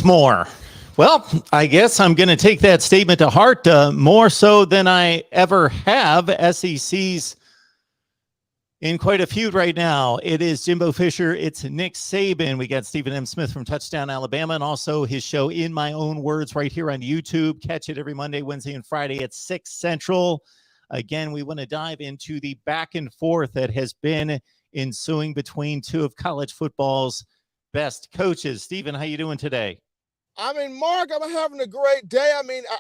More. Well, I guess I'm going to take that statement to heart more so than I ever have. SEC's in quite a feud right now. It is Jimbo Fisher. It's Nick Saban. We got Stephen M. Smith from Touchdown Alabama, and also his show In My Own Words right here on YouTube. Catch it every Monday, Wednesday, and Friday at 6 Central. Again, we want to dive into the back and forth that has been ensuing between two of college football's best coaches. Stephen, how you doing today? Mark, I'm having a great day.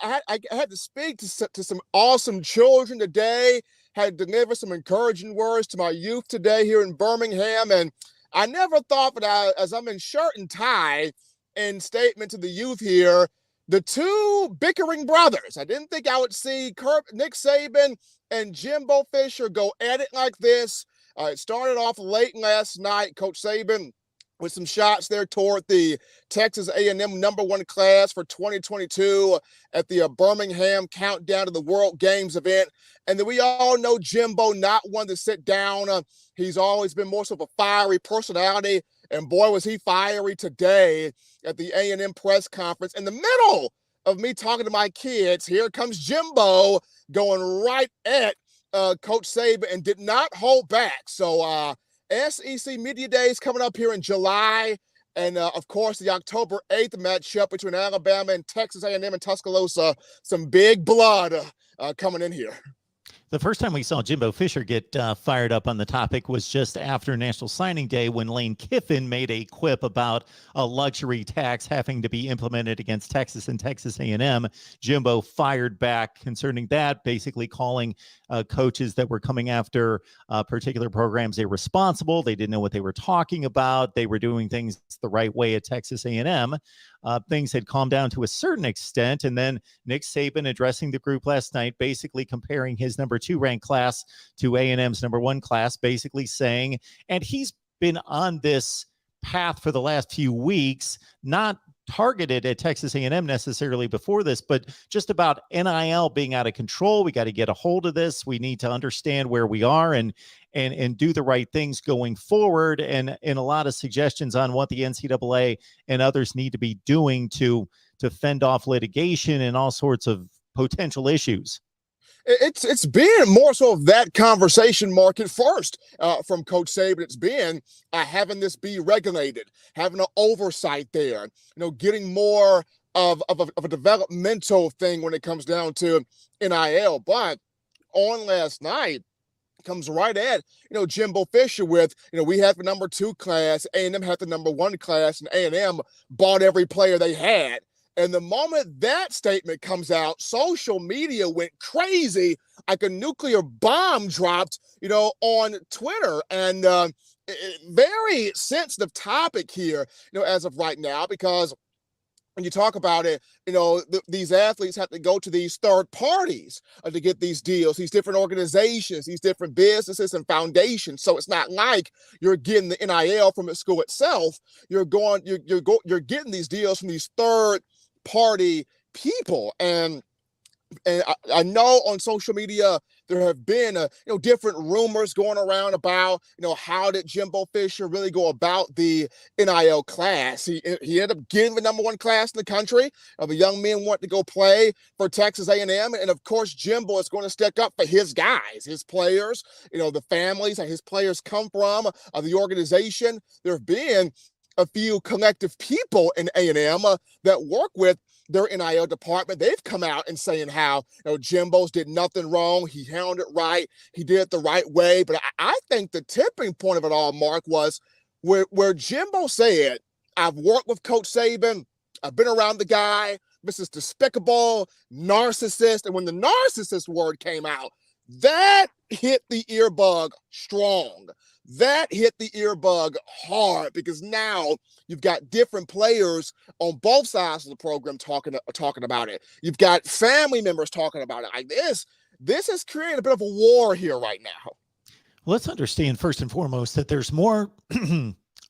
I had to speak to some awesome children today, had to deliver some encouraging words to my youth today here in Birmingham. And I never thought that as I'm in shirt and tie and statement to the youth here, the two bickering brothers. I didn't think I would see Nick Saban and Jimbo Fisher go at it like this. It started off late last night. Coach Saban with some shots there toward the Texas A&M #1 class for 2022 at the Birmingham Countdown to the World Games event. And then we all know Jimbo, not one to sit down. He's always been more so of a fiery personality. And boy, was he fiery today at the A&M press conference. In the middle of me talking to my kids, here comes Jimbo going right at Coach Saban and did not hold back. So, SEC Media Days coming up here in July. And, of course, the October 8th matchup between Alabama and Texas A&M and Tuscaloosa. Some big blood coming in here. The first time we saw Jimbo Fisher get fired up on the topic was just after National Signing Day when Lane Kiffin made a quip about a luxury tax having to be implemented against Texas and Texas A&M. Jimbo fired back concerning that, basically calling coaches that were coming after particular programs irresponsible. They didn't know what they were talking about. They were doing things the right way at Texas A&M. Things had calmed down to a certain extent, and then Nick Saban addressing the group last night, basically comparing his number 2 ranked class to A&M's #1 class, basically saying, and he's been on this path for the last few weeks, not targeted at Texas A&M necessarily before this, but just about NIL being out of control. We got to get a hold of this. We need to understand where we are and do the right things going forward. And a lot of suggestions on what the NCAA and others need to be doing to fend off litigation and all sorts of potential issues. It's been more so of that conversation, Mark, at first from Coach Saban. It's been having this be regulated, having an oversight there, getting more of a developmental thing when it comes down to NIL. But on last night, comes right at, Jimbo Fisher with, we have the number 2 class, A&M had the number 1 class, and A&M bought every player they had. And the moment that statement comes out, social media went crazy, like a nuclear bomb dropped, on Twitter. And very sensitive topic here, as of right now, because when you talk about it, these athletes have to go to these third parties to get these deals, these different organizations, these different businesses and foundations. So it's not like you're getting the NIL from the school itself. You're getting these deals from these third party people. And I know on social media there have been different rumors going around about how did Jimbo Fisher really go about the NIL class. He ended up getting the number 1 class in the country. The young men want to go play for Texas A&M, and of course Jimbo is going to stick up for his guys, his players, the families that his players come from, the organization. There have been a few collective people in A&M that work with their NIL department. They've come out and saying how Jimbo's did nothing wrong. He handled it right. He did it the right way. But I think the tipping point of it all, Mark, was where Jimbo said, I've worked with Coach Saban. I've been around the guy. This is despicable, narcissist. And when the narcissist word came out, that hit the earbug strong. That hit the earbug hard, because now you've got different players on both sides of the program talking about it. You've got family members talking about it. Like this has created a bit of a war here right now. Let's understand first and foremost that there's more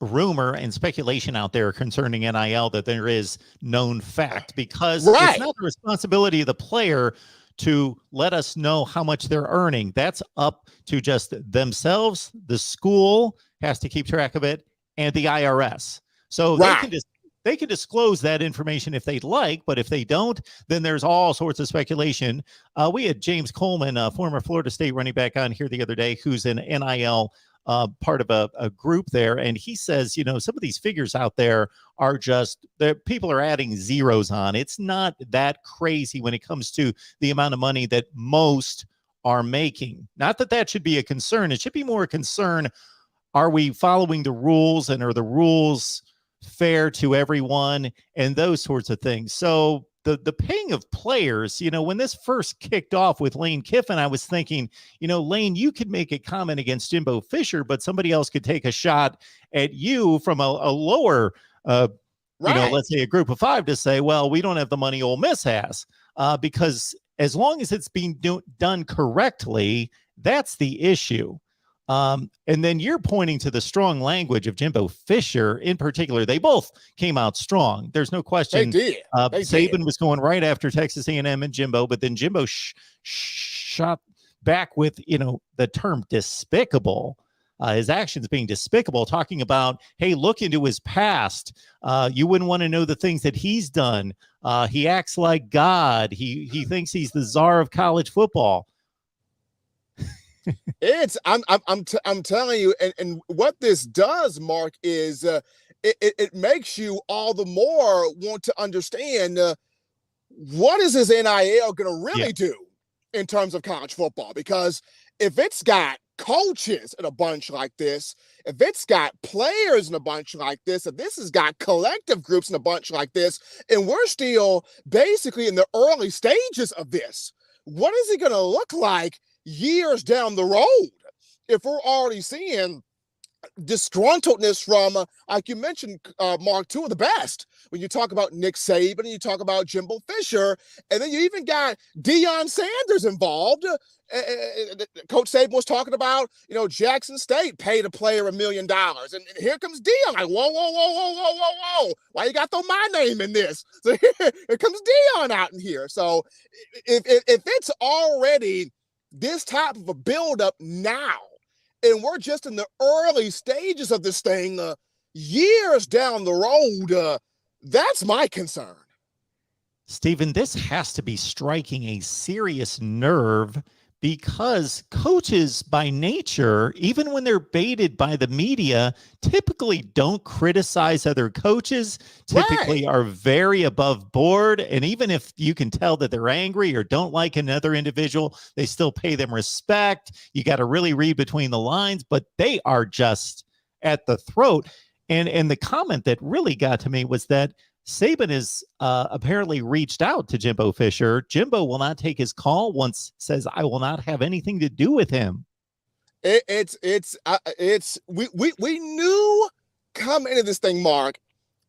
rumor and speculation out there concerning NIL that there is known fact, because it's not the responsibility of the player to let us know how much they're earning. That's up to just themselves. The school has to keep track of it, and the IRS. So they can just they can disclose that information if they'd like, but if they don't, then there's all sorts of speculation. We had James Coleman, former Florida State running back, on here the other day, who's an NIL part of a group there. And he says, some of these figures out there are just that people are adding zeros on. It's not that crazy when it comes to the amount of money that most are making. Not that that should be a concern. It should be more a concern. Are we following the rules, and are the rules fair to everyone, and those sorts of things? So the paying of players, when this first kicked off with Lane Kiffin, I was thinking, Lane, you could make a comment against Jimbo Fisher, but somebody else could take a shot at you from a lower, let's say a group of 5, to say, well, we don't have the money Ole Miss has, because as long as it's being done correctly, that's the issue. And then you're pointing to the strong language of Jimbo Fisher in particular. They both came out strong. There's no question. They did. Saban was going right after Texas A&M and Jimbo, but then Jimbo shot back with, the term despicable. His actions being despicable, talking about, hey, look into his past. You wouldn't want to know the things that he's done. He acts like God. He thinks he's the czar of college football. I'm telling you, and what this does, Mark, is it makes you all the more want to understand what is this NIL going to really do in terms of college football? Because if it's got coaches in a bunch like this, if it's got players in a bunch like this, if this has got collective groups in a bunch like this, and we're still basically in the early stages of this, what is it going to look like years down the road if we're already seeing disgruntledness from, like you mentioned, Mark, 2 of the best? When you talk about Nick Saban and you talk about Jimbo Fisher, and then you even got Deion Sanders involved. Coach Saban was talking about, Jackson State paid a player $1 million. And here comes Deion. Like, whoa. Why you got to throw my name in this? So here comes Deion out in here. So if it's already this type of a buildup now, and we're just in the early stages of this thing, years down the road, that's my concern. Stephen, this has to be striking a serious nerve, because coaches by nature, even when they're baited by the media, typically don't criticize other coaches, typically are very above board. And even if you can tell that they're angry or don't like another individual, they still pay them respect. You got to really read between the lines, but they are just at the throat. And the comment that really got to me was that Saban has apparently reached out to Jimbo Fisher. Jimbo will not take his call. Once says, I will not have anything to do with him. We knew coming into this thing, Mark,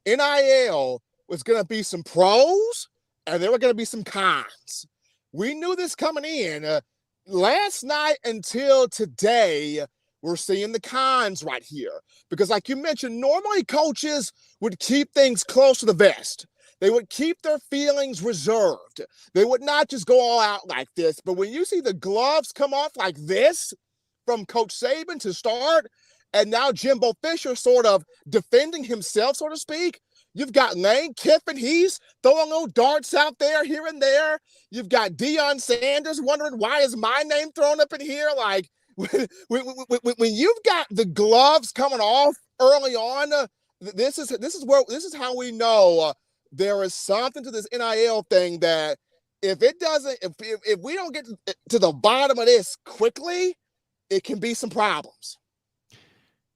NIL was going to be some pros and there were going to be some cons. We knew this coming in. Last night until today, we're seeing the cons right here. Because like you mentioned, normally coaches would keep things close to the vest. They would keep their feelings reserved. They would not just go all out like this. But when you see the gloves come off like this from Coach Saban to start, and now Jimbo Fisher sort of defending himself, so to speak, you've got Lane Kiffin. He's throwing little darts out there here and there. You've got Deion Sanders wondering, why is my name thrown up in here? Like, when you've got the gloves coming off early on, this is how we know there is something to this NIL thing that if we don't get to the bottom of this quickly, it can be some problems.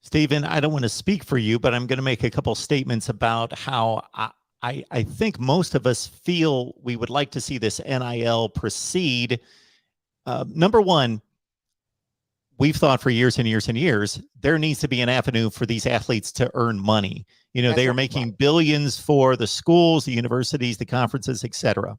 Stephen, I don't want to speak for you, but I'm going to make a couple statements about how I think most of us feel we would like to see this NIL proceed. Number one, we've thought for years and years and years, there needs to be an avenue for these athletes to earn money. They are making billions for the schools, the universities, the conferences, etc.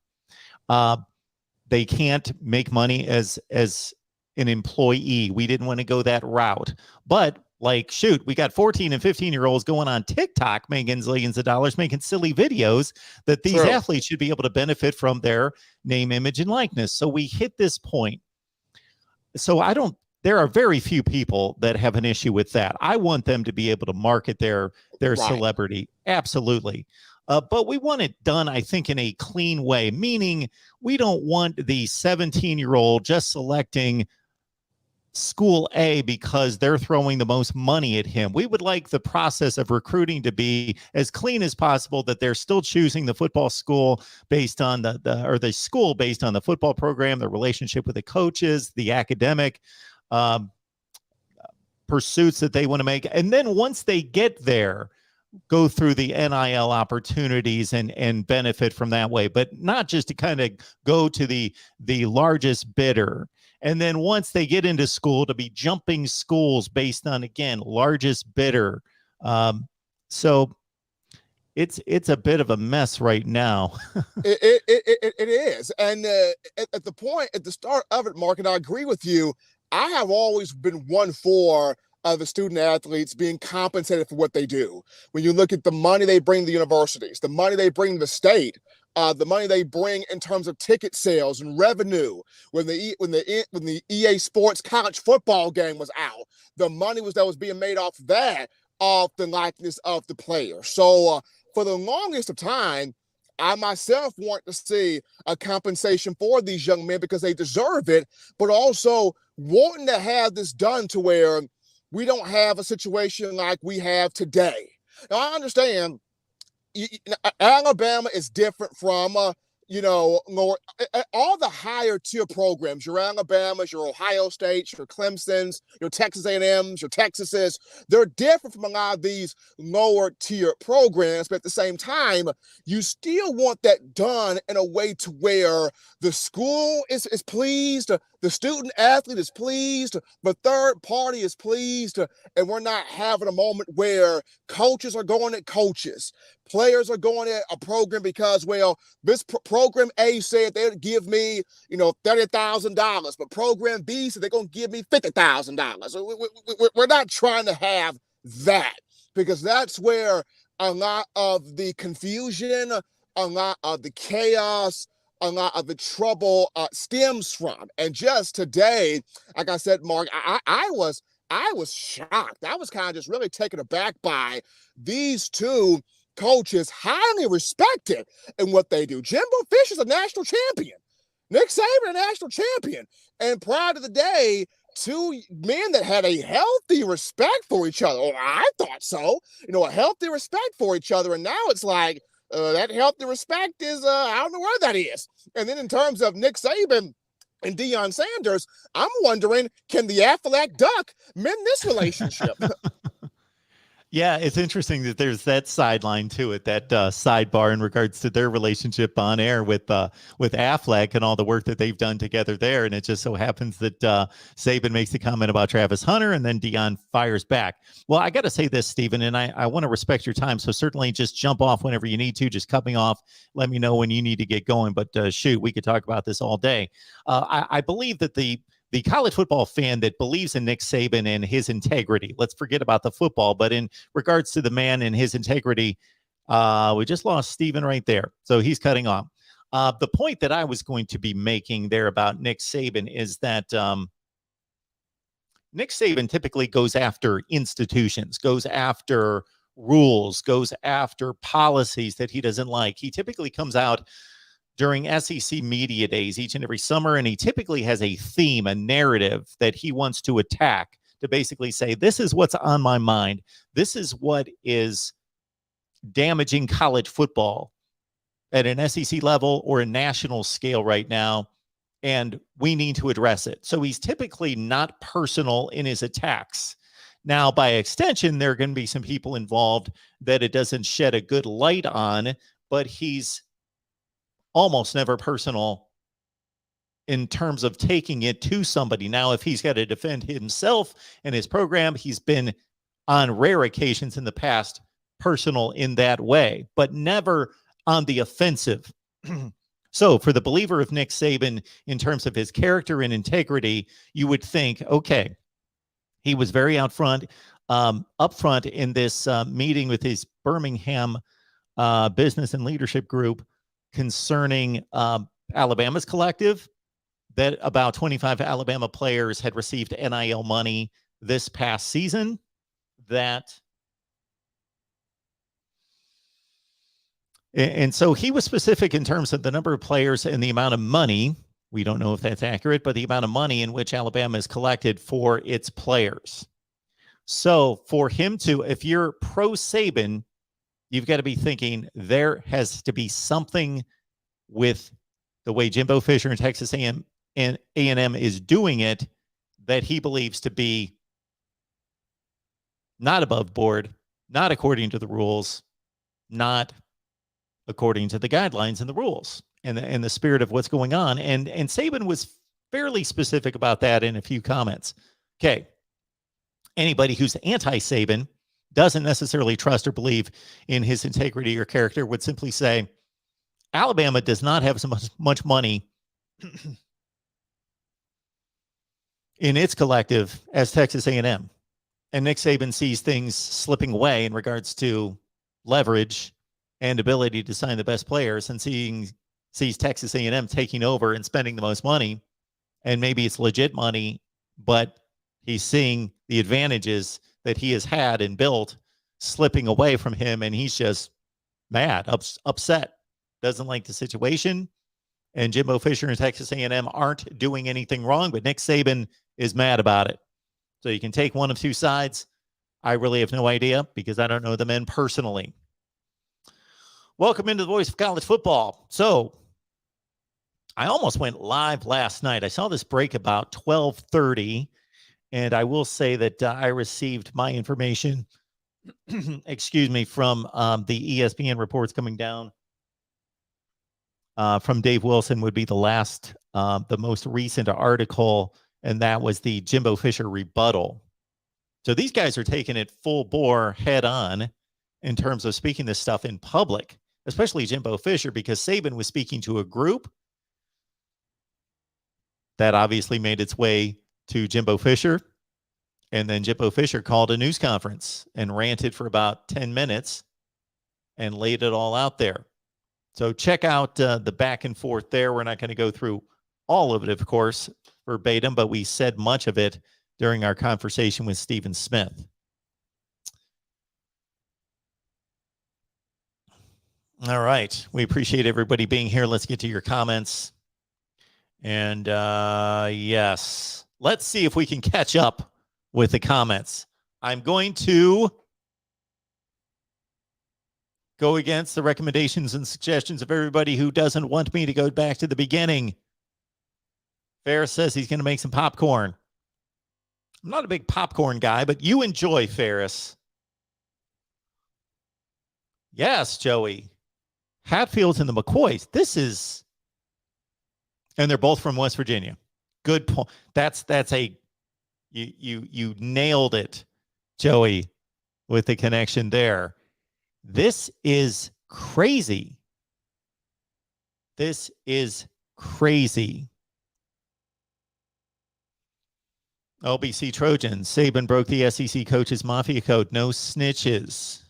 They can't make money as an employee. We didn't want to go that route. But we got 14 and 15-year-olds going on TikTok making zillions of dollars, making silly videos that these athletes should be able to benefit from their name, image, and likeness. So we hit this point. So there are very few people that have an issue with that. I want them to be able to market their celebrity. Absolutely. but we want it done, I think, in a clean way, meaning we don't want the 17-year-old just selecting school A because they're throwing the most money at him. We would like the process of recruiting to be as clean as possible, that they're still choosing the football school based on the school based on the football program, the relationship with the coaches, the academic pursuits that they want to make. And then once they get there, go through the NIL opportunities and benefit from that way, but not just to kind of go to the largest bidder. And then once they get into school, to be jumping schools based on, again, largest bidder. So it's a bit of a mess right now. It is. And at the start of it, Mark, and I agree with you, I have always been one for the student athletes being compensated for what they do. When you look at the money they bring to the universities, the money they bring to the state, the money they bring in terms of ticket sales and revenue. When the EA Sports college football game was out, the money that was being made off that, off the likeness of the player. So for the longest of time, I myself want to see a compensation for these young men because they deserve it, but also wanting to have this done to where we don't have a situation like we have today. Now, I understand Alabama is different from, lower, all the higher tier programs, your Alabamas, your Ohio States, your Clemsons, your Texas A&Ms, your Texases, they're different from a lot of these lower tier programs, but at the same time, you still want that done in a way to where the school is pleased, the student athlete is pleased, the third party is pleased, and we're not having a moment where coaches are going at coaches. Players are going at a program because, well, this program A said they'd give me, $30,000, but program B said they're going to give me $50,000. We're not trying to have that, because that's where a lot of the confusion, a lot of the chaos, a lot of the trouble stems from. And just today, like I said, Mark, I was shocked. I was kind of just really taken aback by these two coaches, highly respected in what they do. Jimbo Fisher's a national champion. Nick Saban, a national champion. And prior to the day, two men that had a healthy respect for each other. Oh, I thought so. A healthy respect for each other. And now it's like, that healthy respect is, I don't know where that is. And then in terms of Nick Saban and Deion Sanders, I'm wondering, can the Aflac Duck mend this relationship? Yeah, it's interesting that there's that sideline to it, that sidebar in regards to their relationship on air with Affleck and all the work that they've done together there. And it just so happens that Saban makes the comment about Travis Hunter, and then Deion fires back. Well, I got to say this, Stephen, and I want to respect your time. So certainly just jump off whenever you need to. Just cut me off. Let me know when you need to get going. But shoot, we could talk about this all day. I believe that the college football fan that believes in Nick Saban and his integrity, let's forget about the football, but in regards to the man and his integrity, we just lost Steven right there. So he's cutting off. The point that I was going to be making there about Nick Saban is that Nick Saban typically goes after institutions, goes after rules, goes after policies that he doesn't like. He typically comes out during SEC media days each and every summer, and he typically has a theme, a narrative that he wants to attack, to basically say, this is what's on my mind. This is what is damaging college football at an SEC level or a national scale right now, and we need to address it. So he's typically not personal in his attacks. Now, by extension, there are going to be some people involved that it doesn't shed a good light on, but he's almost never personal in terms of taking it to somebody. Now, if he's got to defend himself and his program, he's been on rare occasions in the past personal in that way, but never on the offensive. So for the believer of Nick Saban, in terms of his character and integrity, you would think, okay, he was very upfront in this meeting with his Birmingham business and leadership group concerning Alabama's collective, that about 25 Alabama players had received NIL money this past season, that And so he was specific in terms of the number of players and the amount of money. We don't know if that's accurate, but the amount of money in which Alabama has collected for its players. So for him to, if you're pro Saban, you've got to be thinking there has to be something with the way Jimbo Fisher and Texas A&M and A&M is doing it that he believes to be not above board, not according to the rules, not according to the guidelines and the rules and the spirit of what's going on. And Saban was fairly specific about that in a few comments. Okay. Anybody who's anti-Saban, doesn't necessarily trust or believe in his integrity or character, would simply say, Alabama does not have so much money in its collective as Texas A&M. And Nick Saban sees things slipping away in regards to leverage and ability to sign the best players, and sees Texas A&M taking over and spending the most money. And maybe it's legit money, but he's seeing the advantages that he has had and built slipping away from him, and he's just mad, upset, doesn't like the situation. And Jimbo Fisher and Texas A&M aren't doing anything wrong, but Nick Saban is mad about it. So you can take one of two sides. I really have no idea because I don't know the men personally. Welcome into the Voice of College Football. So I almost went live last night. I saw this break about 12:30. And I will say that I received my information, excuse me, from the ESPN reports coming down from Dave Wilson would be the most recent article, and that was the Jimbo Fisher rebuttal. So these guys are taking it full bore head on in terms of speaking this stuff in public, especially Jimbo Fisher, because Saban was speaking to a group that obviously made its way to Jimbo Fisher. And then Jimbo Fisher called a news conference and ranted for about 10 minutes and laid it all out there. So check out the back and forth there. We're not going to go through all of it, of course, verbatim, but we said much of it during our conversation with Stephen Smith. All right. We appreciate everybody being here. Let's get to your comments. And yes, let's see if we can catch up with the comments. I'm going to go against the recommendations and suggestions of everybody who doesn't want me to go back to the beginning. Ferris says he's going to make some popcorn. I'm not a big popcorn guy, but you enjoy, Ferris. Yes, Joey. Hatfields and the McCoys. This is, and they're both from West Virginia. Good point. That's a, you nailed it, Joey, with the connection there. This is crazy. This is crazy. LBC Trojans. Saban broke the SEC coaches mafia code. No snitches.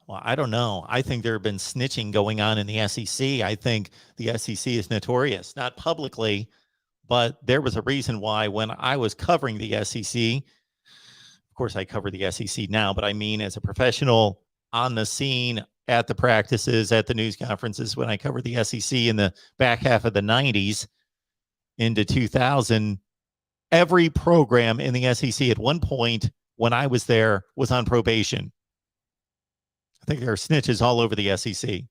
Well, I don't know. I think there have been snitching going on in the SEC. I think the SEC is notorious, not publicly, but there was a reason why when I was covering the SEC, of course I cover the SEC now, but I mean as a professional on the scene, at the practices, at the news conferences, when I covered the SEC in the back half of the 90s into 2000, every program in the SEC at one point when I was there was on probation. I think there are snitches all over the SEC.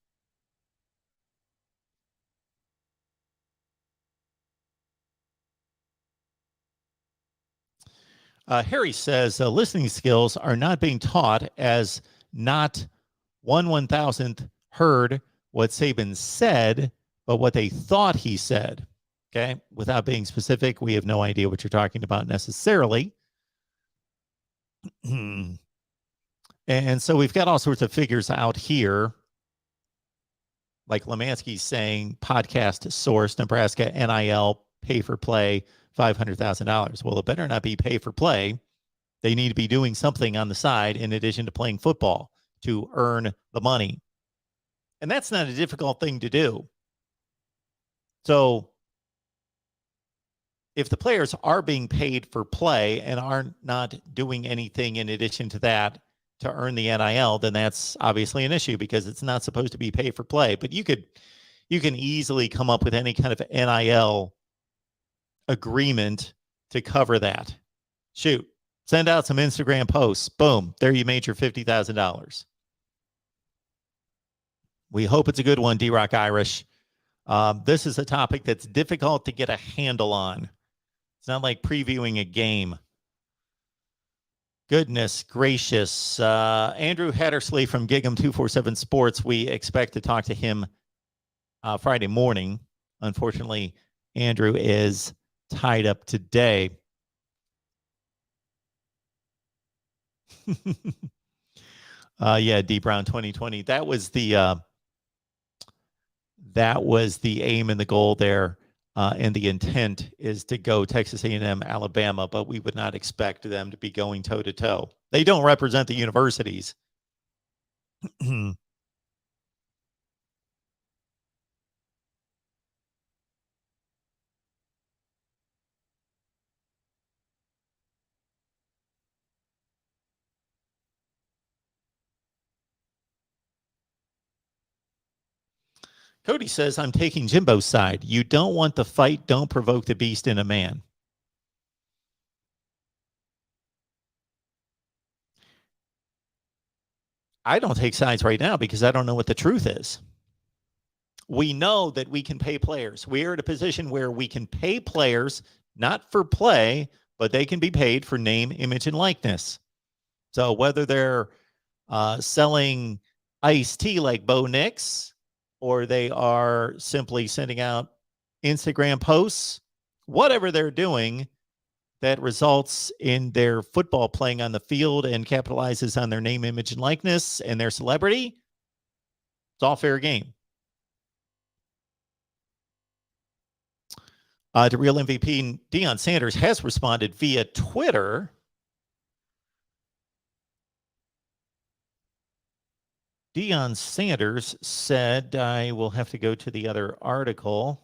Harry says listening skills are not being taught as not 1/1000th heard what Saban said, but what they thought he said. Okay. Without being specific, we have no idea what you're talking about necessarily. And so we've got all sorts of figures out here. Like Lemansky's saying, podcast source, Nebraska NIL, pay for play, $500,000. Well, it better not be pay for play. They need to be doing something on the side in addition to playing football to earn the money. And that's not a difficult thing to do. So if the players are being paid for play and are not doing anything in addition to that, to earn the NIL, then that's obviously an issue because it's not supposed to be pay for play. But you can easily come up with any kind of NIL agreement to cover that. Shoot, send out some Instagram posts. Boom, there you made your $50,000. We hope it's a good one, D-Rock Irish. This is a topic that's difficult to get a handle on. It's not like previewing a game. Goodness gracious. Andrew Hattersley from Gig'em 247 Sports. We expect to talk to him Friday morning. Unfortunately, Andrew is tied up today. Yeah, D Brown 2020. That was the aim and the goal there. And the intent is to go Texas A&M, Alabama, but we would not expect them to be going toe-to-toe. They don't represent the universities. Cody says, I'm taking Jimbo's side. You don't want the fight. Don't provoke the beast in a man. I don't take sides right now because I don't know what the truth is. We know that we can pay players. We are at a position where we can pay players, not for play, but they can be paid for name, image, and likeness. So whether they're selling iced tea like Bo Nix, or they are simply sending out Instagram posts, whatever they're doing that results in their football playing on the field and capitalizes on their name, image, and likeness and their celebrity, it's all fair game. The real MVP, Deion Sanders, has responded via Twitter. Deion Sanders said, I will have to go to the other article.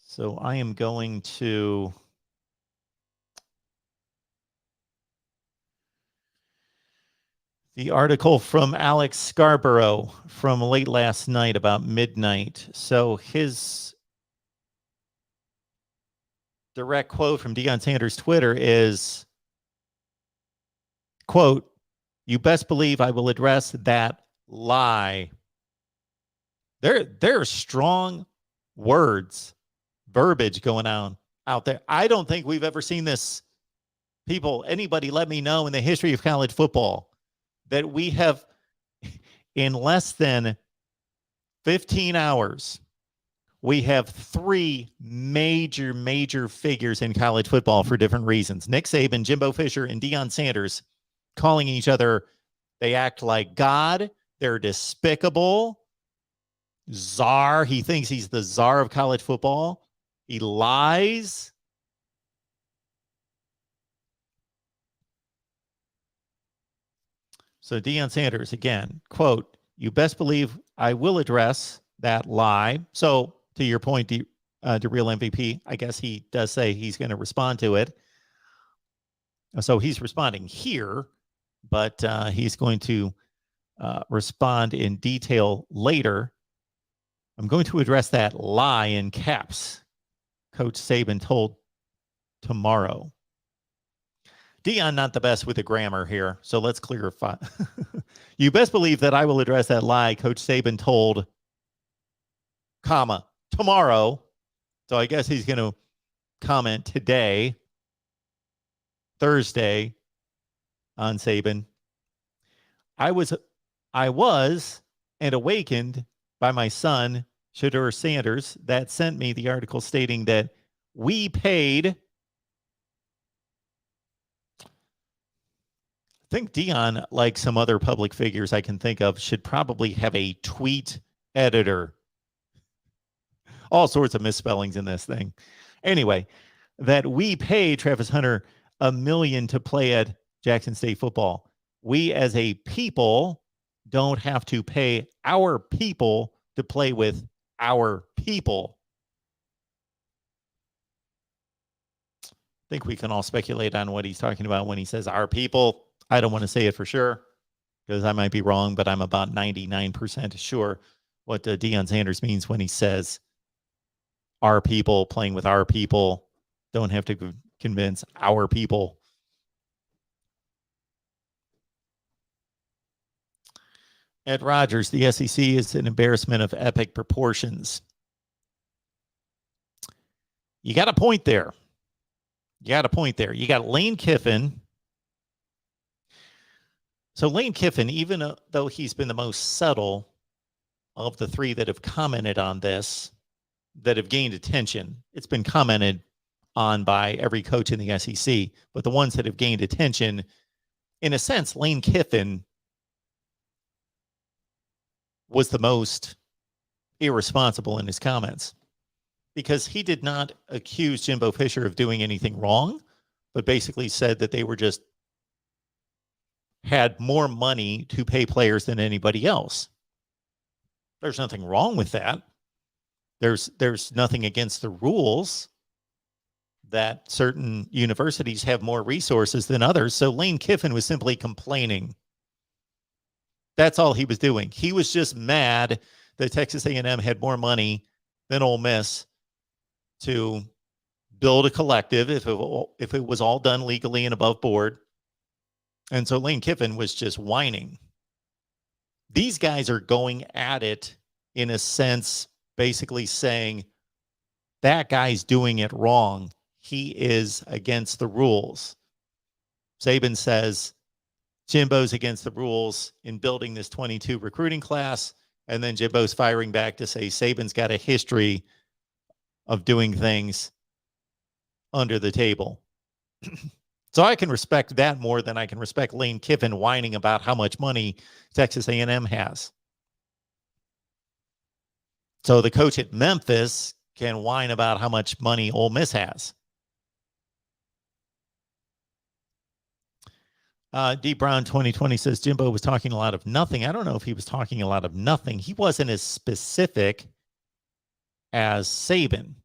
So I am going to the article from Alex Scarborough from late last night, about midnight. So his direct quote from Deion Sanders' Twitter is, quote, you best believe I will address that lie. There are strong words, verbiage going on out there. I don't think we've ever seen this. People, anybody let me know in the history of college football that we have, in less than 15 hours, we have three major figures in college football for different reasons. Nick Saban, Jimbo Fisher, and Deion Sanders calling each other, they act like God. They're despicable. Czar, he thinks he's the czar of college football. He lies. So Deion Sanders, again, quote, you best believe I will address that lie. So to your point, the real MVP, I guess he does say he's going to respond to it. So he's responding here, but he's going to respond in detail later. I'm going to address that lie in caps, Coach Saban told Tomorrow. Deion, not the best with the grammar here, so let's clarify. You best believe that I will address that lie Coach Saban told, tomorrow. So I guess he's going to comment today, Thursday, on Saban. I was and awakened by my son, Shedeur Sanders, that sent me the article stating that we paid. I think Deion, like some other public figures I can think of, should probably have a tweet editor. All sorts of misspellings in this thing. Anyway, that we pay Travis Hunter $1 million to play at Jackson State football. We as a people don't have to pay our people to play with our people. I think we can all speculate on what he's talking about when he says our people. I don't want to say it for sure because I might be wrong, but I'm about 99% sure what Deion Sanders means when he says our people playing with our people don't have to convince our people. Ed Rogers, the SEC is an embarrassment of epic proportions. You got a point there. You got Lane Kiffin. So Lane Kiffin, even though he's been the most subtle of the three that have commented on this, that have gained attention, it's been commented on by every coach in the SEC, but the ones that have gained attention, in a sense, Lane Kiffin was the most irresponsible in his comments because he did not accuse Jimbo Fisher of doing anything wrong, but basically said that they were just had more money to pay players than anybody else. There's nothing wrong with that. There's nothing against the rules that certain universities have more resources than others. So Lane Kiffin was simply complaining. That's all he was doing. He was just mad that Texas A&M had more money than Ole Miss to build a collective if it was all done legally and above board. And so Lane Kiffin was just whining. These guys are going at it in a sense, basically saying that guy's doing it wrong. He is against the rules. Saban says Jimbo's against the rules in building this 22 recruiting class. And then Jimbo's firing back to say Saban's got a history of doing things under the table. So I can respect that more than I can respect Lane Kiffin whining about how much money Texas A&M has. So the coach at Memphis can whine about how much money Ole Miss has. D Brown 2020 says Jimbo was talking a lot of nothing. I don't know if he was talking a lot of nothing. He wasn't as specific as Saban.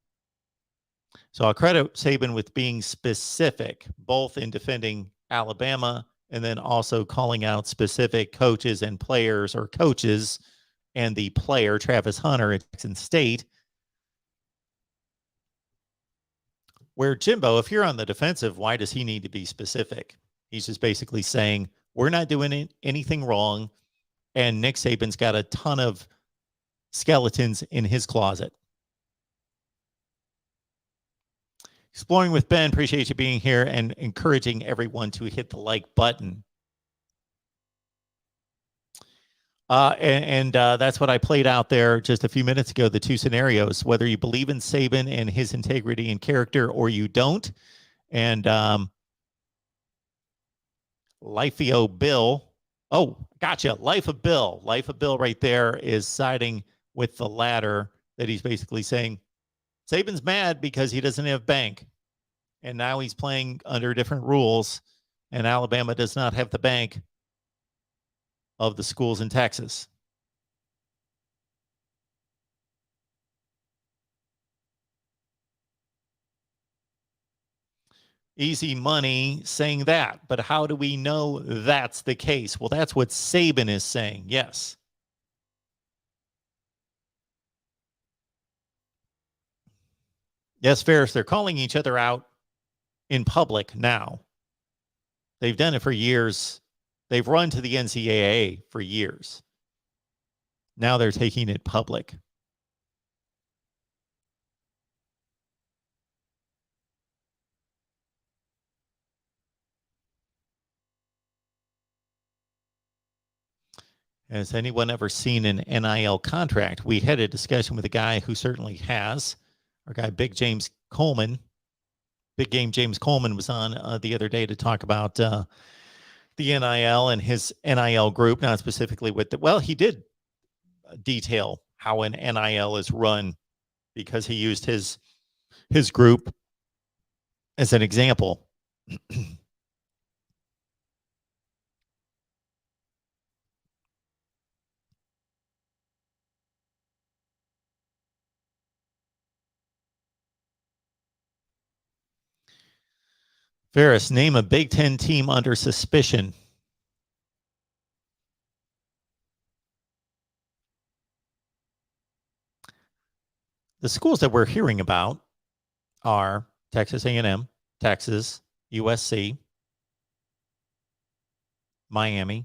So I'll credit Saban with being specific, both in defending Alabama and then also calling out specific coaches and players, or coaches and the player, Travis Hunter at Texas State. Where Jimbo, if you're on the defensive, why does he need to be specific? He's just basically saying, we're not doing anything wrong, and Nick Saban's got a ton of skeletons in his closet. Exploring with Ben, appreciate you being here and encouraging everyone to hit the like button. That's what I played out there just a few minutes ago, the two scenarios, whether you believe in Saban and his integrity and character or you don't. And Lifeo Bill. Oh, gotcha. Life of Bill right there is siding with the latter, that he's basically saying Saban's mad because he doesn't have bank. And now he's playing under different rules, and Alabama does not have the bank of the schools in Texas. Easy money saying that, but how do we know that's the case? Well, that's what Saban is saying, yes. Yes, Ferris, they're calling each other out in public now. They've done it for years. They've run to the NCAA for years. Now they're taking it public. Has anyone ever seen an NIL contract? We had a discussion with a guy who certainly has. Our guy, Big James Coleman. Big Game James Coleman was on the other day to talk about the NIL and his NIL group, not specifically with the, well, he did detail how an NIL is run because he used his group as an example. Ferris, name a Big Ten team under suspicion. The schools that we're hearing about are Texas A&M, Texas, USC, Miami.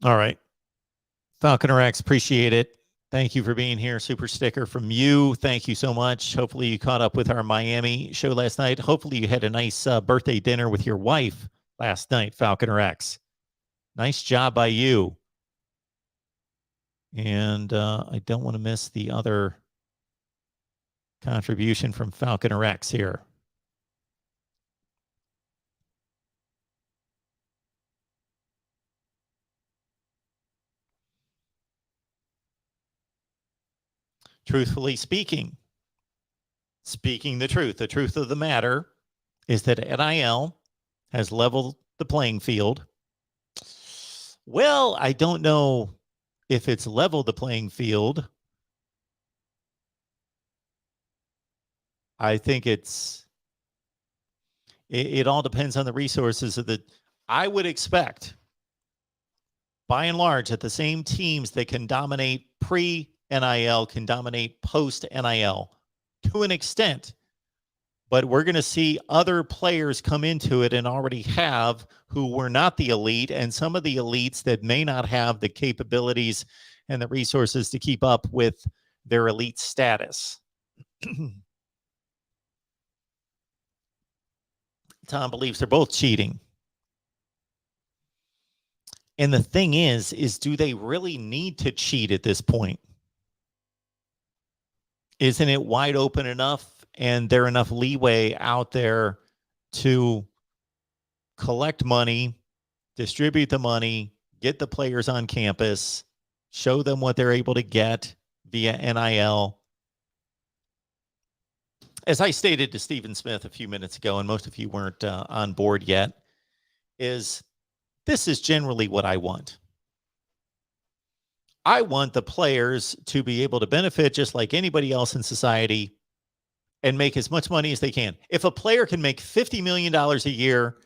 All right. Falconer X, appreciate it. Thank you for being here. Super sticker from you. Thank you so much. Hopefully you caught up with our Miami show last night. Hopefully you had a nice birthday dinner with your wife last night, Falconer X. Nice job by you. And I don't want to miss the other contribution from Falconer X here. Truthfully speaking the truth of the matter is that NIL has leveled the playing field. Well, I don't know if it's leveled the playing field. I think it all depends on the resources of the. I would expect, by and large, that the same teams that can dominate pre-NIL can dominate post-NIL to an extent. But we're going to see other players come into it and already have who were not the elite, and some of the elites that may not have the capabilities and the resources to keep up with their elite status. Tom believes they're both cheating. And the thing is do they really need to cheat at this point? Isn't it wide open enough and there enough leeway out there to collect money, distribute the money, get the players on campus, show them what they're able to get via NIL? As I stated to Stephen Smith a few minutes ago, and most of you weren't on board yet, this is generally what I want. I want the players to be able to benefit just like anybody else in society and make as much money as they can. If a player can make $50 million a year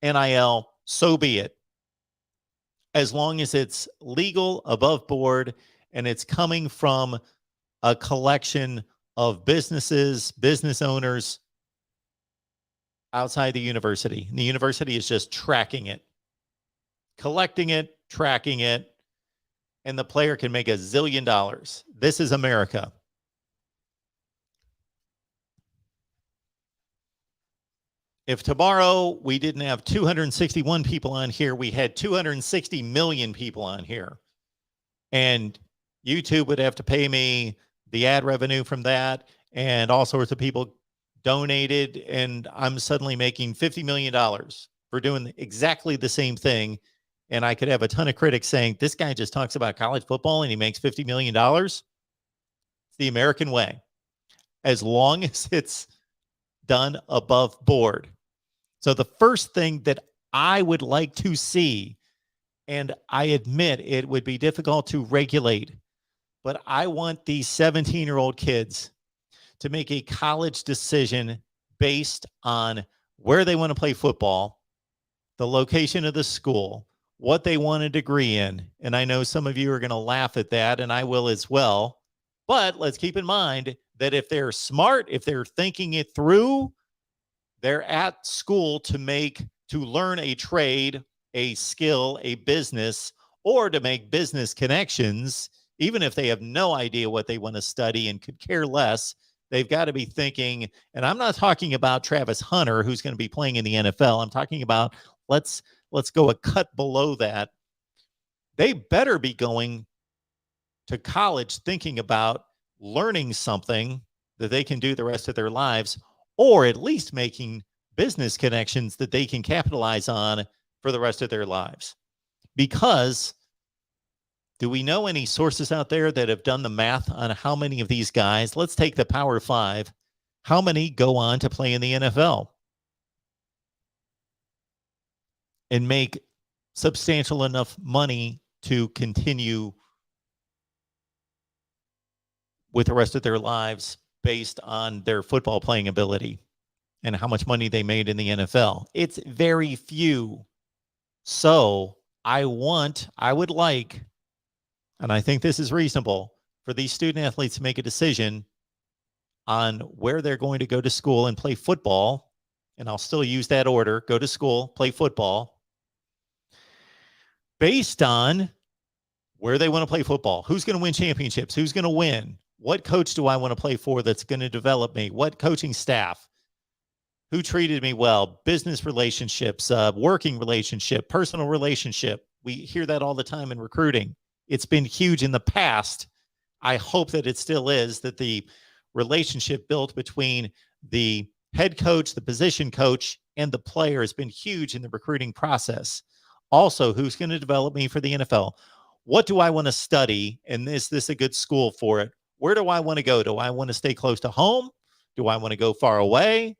NIL, so be it. As long as it's legal, above board, and it's coming from a collection of businesses, business owners outside the university. And the university is just tracking it, collecting it, tracking it, and the player can make $1 zillion. This is America. If tomorrow we didn't have 261 people on here, we had 260 million people on here. And YouTube would have to pay me the ad revenue from that, and all sorts of people donated, and I'm suddenly making $50 million for doing exactly the same thing. And I could have a ton of critics saying, this guy just talks about college football and he makes $50 million. It's the American way, as long as it's done above board. So the first thing that I would like to see, and I admit it would be difficult to regulate, but I want these 17-year-old kids to make a college decision based on where they want to play football, the location of the school, what they want a degree in. And I know some of you are going to laugh at that, and I will as well. But let's keep in mind that if they're smart, if they're thinking it through, they're at school to learn a trade, a skill, a business, or to make business connections. Even if they have no idea what they want to study and could care less, they've got to be thinking, and I'm not talking about Travis Hunter, who's going to be playing in the NFL. I'm talking about, let's go a cut below that. They better be going to college thinking about learning something that they can do the rest of their lives, or at least making business connections that they can capitalize on for the rest of their lives. Because do we know any sources out there that have done the math on how many of these guys, let's take the Power Five, how many go on to play in the NFL and make substantial enough money to continue with the rest of their lives based on their football playing ability? and how much money they made in the NFL. It's very few. So I would like, and I think this is reasonable, for these student athletes to make a decision on where they're going to go to school and play football. And I'll still use that order: go to school, play football, based on where they want to play football. Who's going to win championships? Who's going to win? What coach do I want to play for that's going to develop me? What coaching staff? Who treated me well? Business relationships, working relationship, personal relationship. We hear that all the time in recruiting. It's been huge in the past. I hope that it still is, that the relationship built between the head coach, the position coach, and the player has been huge in the recruiting process. Also, who's going to develop me for the NFL? What do I want to study? And is this a good school for it? Where do I want to go? Do I want to stay close to home? Do I want to go far away?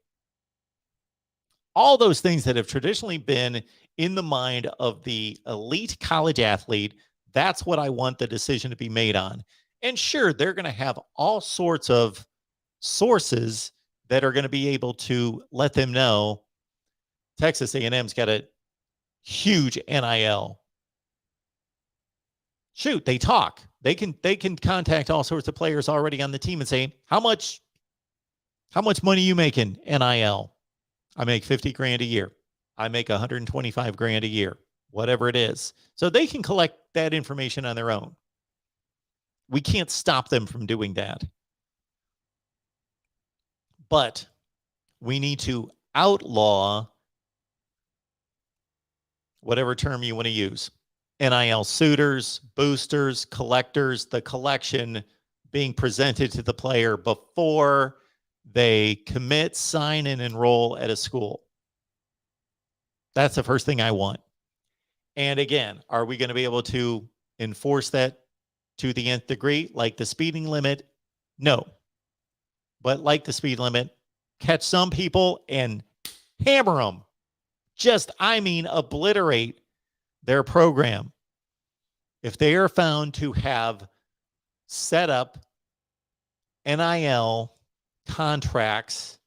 All those things that have traditionally been in the mind of the elite college athlete, that's what I want the decision to be made on. And sure, they're going to have all sorts of sources that are going to be able to let them know Texas A&M's got a huge NIL. Shoot, they talk. They can contact all sorts of players already on the team and say, how much money you making NIL? I make 50 grand a year. I make 125 grand a year, whatever it is. So they can collect that information on their own. We can't stop them from doing that. But we need to outlaw, whatever term you want to use, NIL suitors, boosters, collectors, the collection being presented to the player before they commit, sign, and enroll at a school. That's the first thing I want. And again, are we going to be able to enforce that to the nth degree? Like the speeding limit? No. But like the speed limit, catch some people and hammer them. Obliterate their program. If they are found to have set up NIL contracts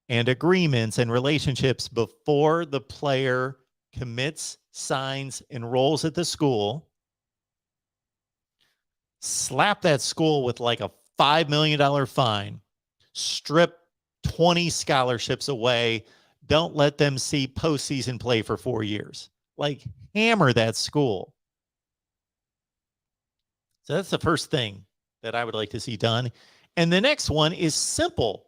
and agreements and relationships before the player commits, signs, enrolls at the school, slap that school with like a $5 million fine, strip 20 scholarships away, don't let them see postseason play for 4 years. Like, hammer that school. So that's the first thing that I would like to see done. And the next one is simple.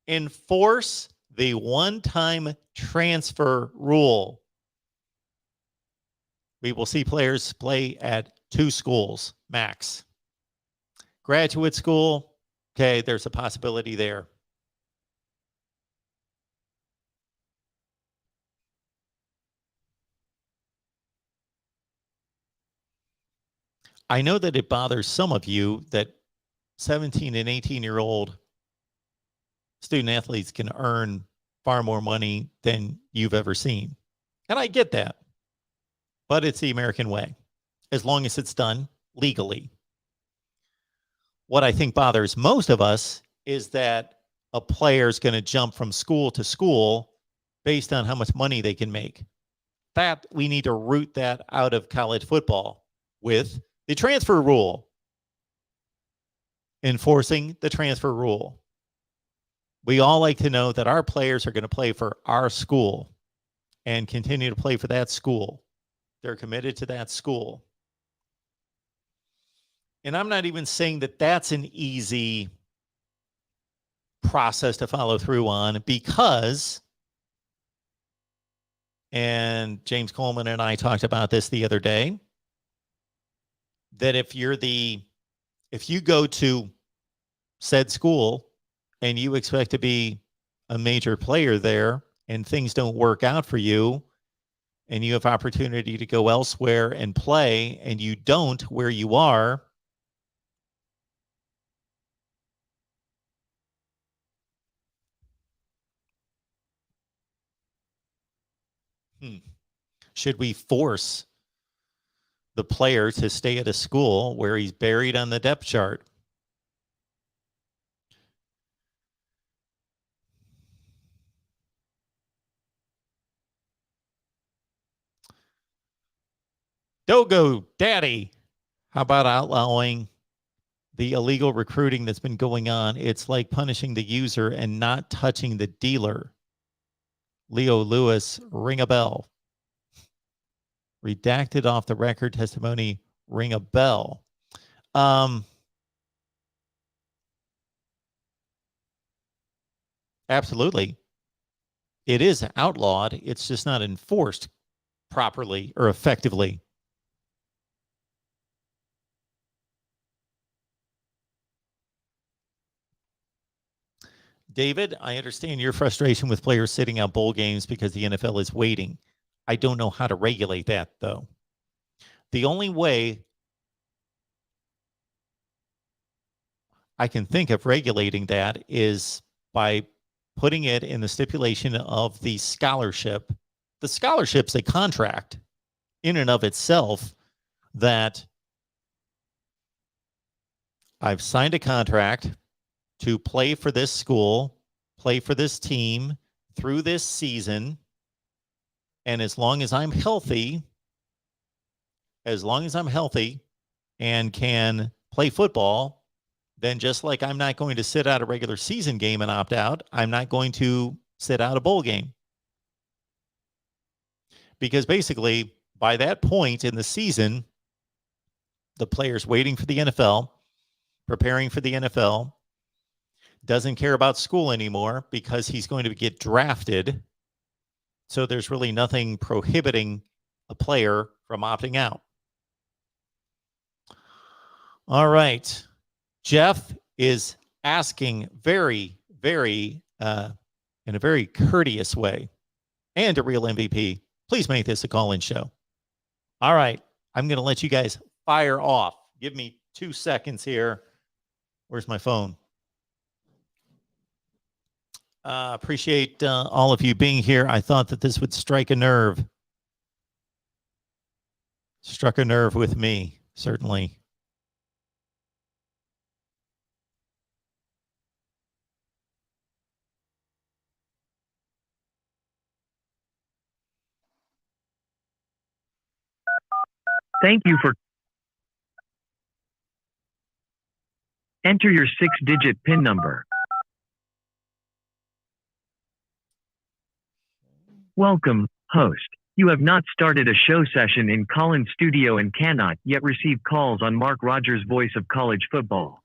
Enforce the one-time transfer rule. We will see players play at 2 schools max. Graduate school, okay, there's a possibility there. I know that it bothers some of you that 17 and 18-year-old student athletes can earn far more money than you've ever seen. And I get that. But it's the American way, as long as it's done legally. What I think bothers most of us is that a player is going to jump from school to school based on how much money they can make. That we need to root that out of college football with the transfer rule. Enforcing the transfer rule. We all like to know that our players are going to play for our school and continue to play for that school. They're committed to that school. And I'm not even saying that that's an easy process to follow through on, because, and James Coleman and I talked about this the other day, that if you go to said school and you expect to be a major player there and things don't work out for you and you have opportunity to go elsewhere and play and you don't where you are, should we force the player to stay at a school where he's buried on the depth chart? Dogo Daddy, how about outlawing the illegal recruiting that's been going on? It's like punishing the user and not touching the dealer. Leo Lewis, ring a bell. Redacted off the record testimony, ring a bell. Absolutely. It is outlawed. It's just not enforced properly or effectively. David, I understand your frustration with players sitting out bowl games because the NFL is waiting. I don't know how to regulate that, though. The only way I can think of regulating that is by putting it in the stipulation of the scholarship. The scholarship's a contract in and of itself that I've signed a contract to play for this school, play for this team through this season. And as long as I'm healthy and can play football, then just like I'm not going to sit out a regular season game and opt out, I'm not going to sit out a bowl game. Because basically, by that point in the season, the player's waiting for the NFL, preparing for the NFL, doesn't care about school anymore because he's going to get drafted. So there's really nothing prohibiting a player from opting out. All right. Jeff is asking very, very, in a very courteous way, and a real MVP, please make this a call-in show. All right. I'm going to let you guys fire off. Give me 2 seconds here. Where's my phone? Appreciate all of you being here. I thought that this would strike a nerve. Struck a nerve with me, certainly. Thank you for enter your 6-digit PIN number. Welcome, host. You have not started a show session in call-in studio and cannot yet receive calls on Mark Rogers' Voice of College Football.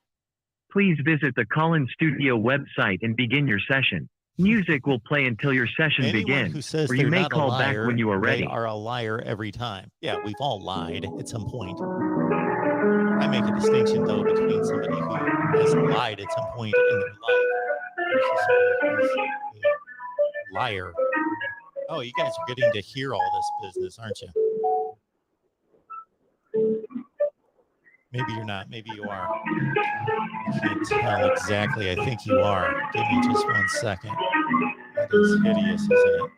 Please visit the call-in studio website and begin your session. Music will play until your session begins, or you may call back when you are ready. They are a liar every time. Yeah, we've all lied at some point. I make a distinction, though, between somebody who has lied at some point in their life versus somebody who's a liar. Oh, you guys are getting to hear all this business, aren't you? Maybe you're not. Maybe you are. I can't tell exactly. I think you are. Give me just 1 second. That is hideous, isn't it?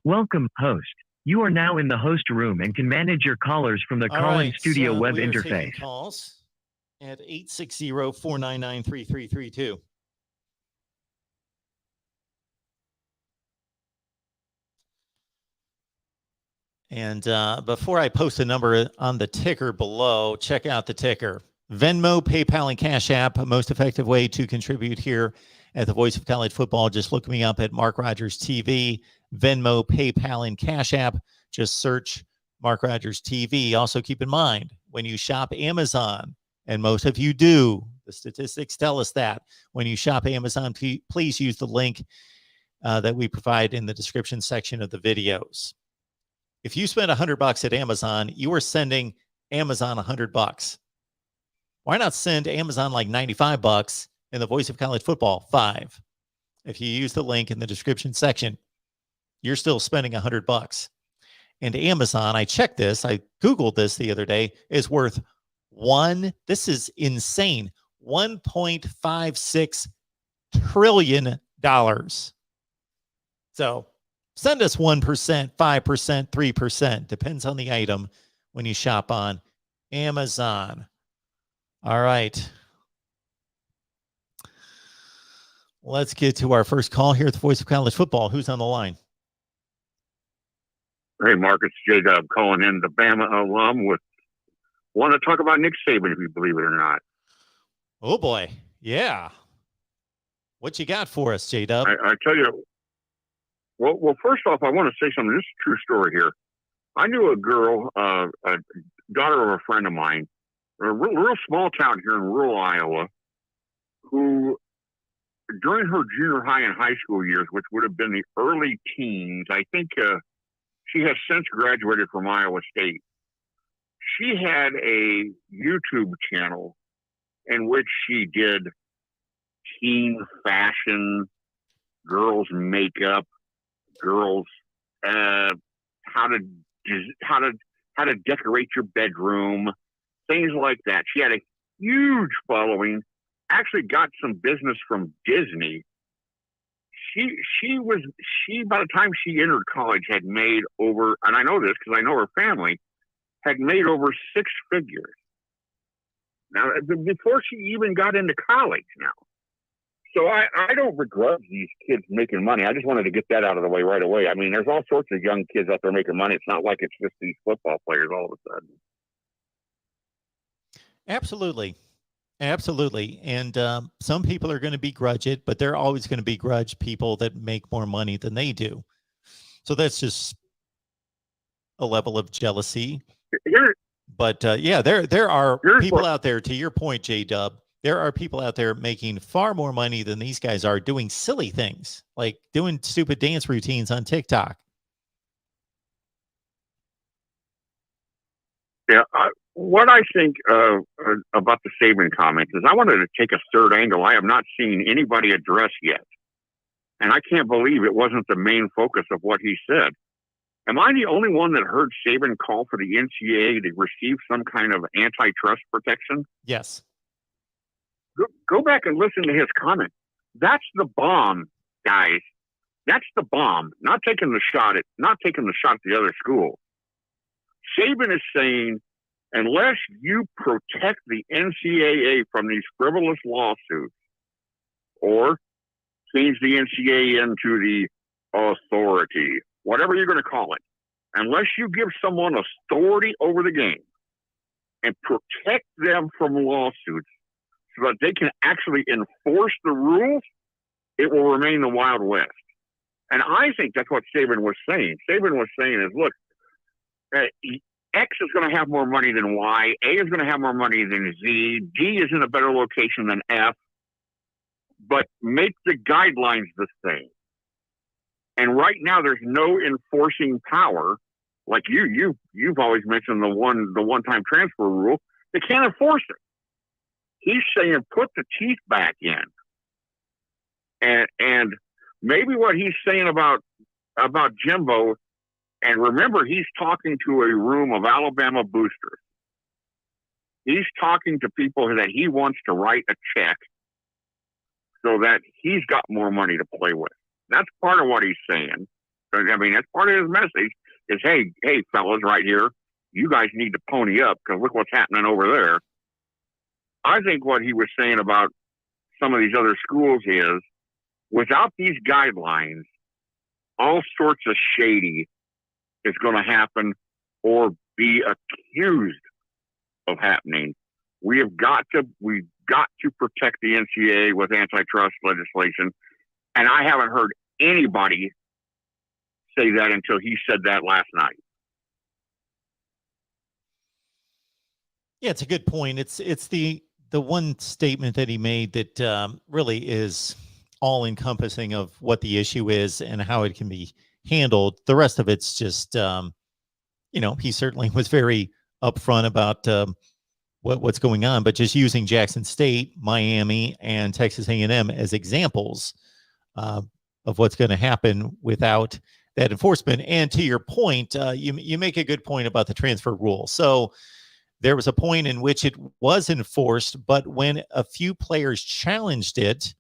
Welcome, host. You are now in the host room and can manage your callers from the call-in studio web interface. Calls at 860-499-3332. And before I post a number on the ticker below, check out the ticker. Venmo, PayPal, and Cash App, most effective way to contribute here at the Voice of College Football. Just look me up at Mark Rogers TV, Venmo, PayPal, and Cash App. Just search Mark Rogers TV. Also keep in mind, when you shop Amazon, and most of you do, the statistics tell us that, when you shop Amazon, please use the link that we provide in the description section of the videos. If you spend $100 at Amazon, you are sending Amazon $100. Why not send Amazon like $95 and the Voice of College Football $5? If you use the link in the description section, you're still spending $100. And Amazon, I checked this, I Googled this the other day, is worth this is insane, $1.56 trillion. So send us 1%, 5%, 3%, depends on the item when you shop on Amazon. All right. Let's get to our first call here at the Voice of College Football. Who's on the line? Hey, Mark, it's J-Dub calling in, the Bama alum, want to talk about Nick Saban, if you believe it or not. Oh, boy. Yeah. What you got for us, J-Dub? I tell you, well, first off, I want to say something. This is a true story here. I knew a girl, a daughter of a friend of mine, a real small town here in rural Iowa, who during her junior high and high school years, which would have been the early teens, I think she has since graduated from Iowa State. She had a YouTube channel in which she did teen fashion, girls makeup, girls how to decorate your bedroom, things like that. She had a huge following. Actually, got some business from Disney. She by the time she entered college had made over, and I know this because I know her family, had made over 6 figures. Now, before she even got into college now. So I don't begrudge these kids making money. I just wanted to get that out of the way right away. I mean, there's all sorts of young kids out there making money. It's not like it's just these football players all of a sudden. Absolutely. Absolutely. And some people are going to begrudge it, but they're always going to begrudge people that make more money than they do. So that's just a level of jealousy. But yeah, there are people out there, to your point, J-Dub, there are people out there making far more money than these guys are doing silly things, like doing stupid dance routines on TikTok. Yeah, what I think about the Saban comments is I wanted to take a third angle I have not seen anybody address yet. And I can't believe it wasn't the main focus of what he said. Am I the only one that heard Saban call for the NCAA to receive some kind of antitrust protection? Yes. Go back and listen to his comment. That's the bomb, guys. That's the bomb. Not taking the shot at the other school. Saban is saying, unless you protect the NCAA from these frivolous lawsuits, or change the NCAA into the authority, whatever you're going to call it, unless you give someone authority over the game and protect them from lawsuits so that they can actually enforce the rules, it will remain the Wild West. And I think that's what Saban was saying. Saban was saying is, look, X is going to have more money than Y. A is going to have more money than Z. D is in a better location than F. But make the guidelines the same. And right now, there's no enforcing power. Like you've always mentioned the one-time transfer rule. They can't enforce it. He's saying put the teeth back in. And maybe what he's saying about Jimbo, and remember, he's talking to a room of Alabama boosters. He's talking to people that he wants to write a check so that he's got more money to play with. That's part of what he's saying. I mean, that's part of his message is, hey, fellas, right here, you guys need to pony up because look what's happening over there. I think what he was saying about some of these other schools is, without these guidelines, all sorts of shady is going to happen or be accused of happening. We've got to protect the NCAA with antitrust legislation. And I haven't heard anybody say that until he said that last night. Yeah, it's a good point. It's the one statement that he made that really is all encompassing of what the issue is and how it can be handled. The rest of it's just, he certainly was very upfront about what's going on, but just using Jackson State, Miami, and Texas A&M as examples of what's going to happen without that enforcement. And to your point, you make a good point about the transfer rule. So there was a point in which it was enforced, but when a few players challenged it,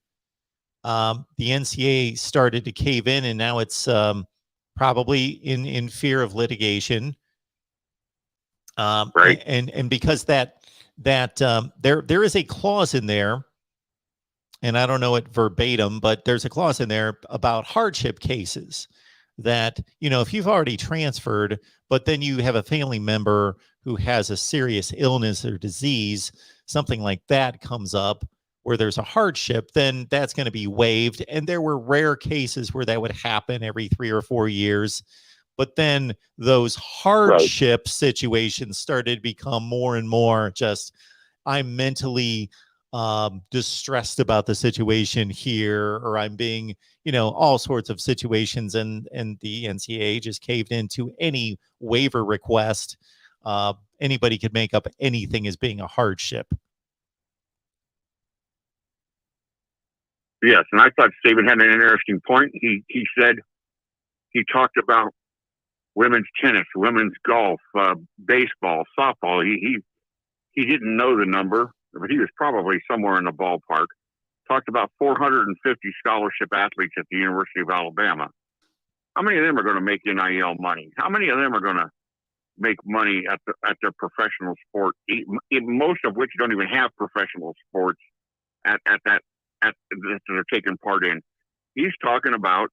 the NCAA started to cave in, and now it's probably in fear of litigation. Right. And because that that there is a clause in there, and I don't know it verbatim, but there's a clause in there about hardship cases that, if you've already transferred, but then you have a family member who has a serious illness or disease, something like that comes up where there's a hardship, then that's going to be waived. And there were rare cases where that would happen every 3 or 4 years. But then those hardship situations started to become more and more just, I'm mentally distressed about the situation here, or I'm being, all sorts of situations, and the NCAA just caved into any waiver request. Anybody could make up anything as being a hardship. Yes, and I thought Saban had an interesting point. He said he talked about women's tennis, women's golf, baseball, softball. He didn't know the number, but he was probably somewhere in the ballpark. Talked about 450 scholarship athletes at the University of Alabama. How many of them are going to make NIL money? How many of them are going to make money at their professional sport? Most of which don't even have professional sports that they're taking part in. He's talking about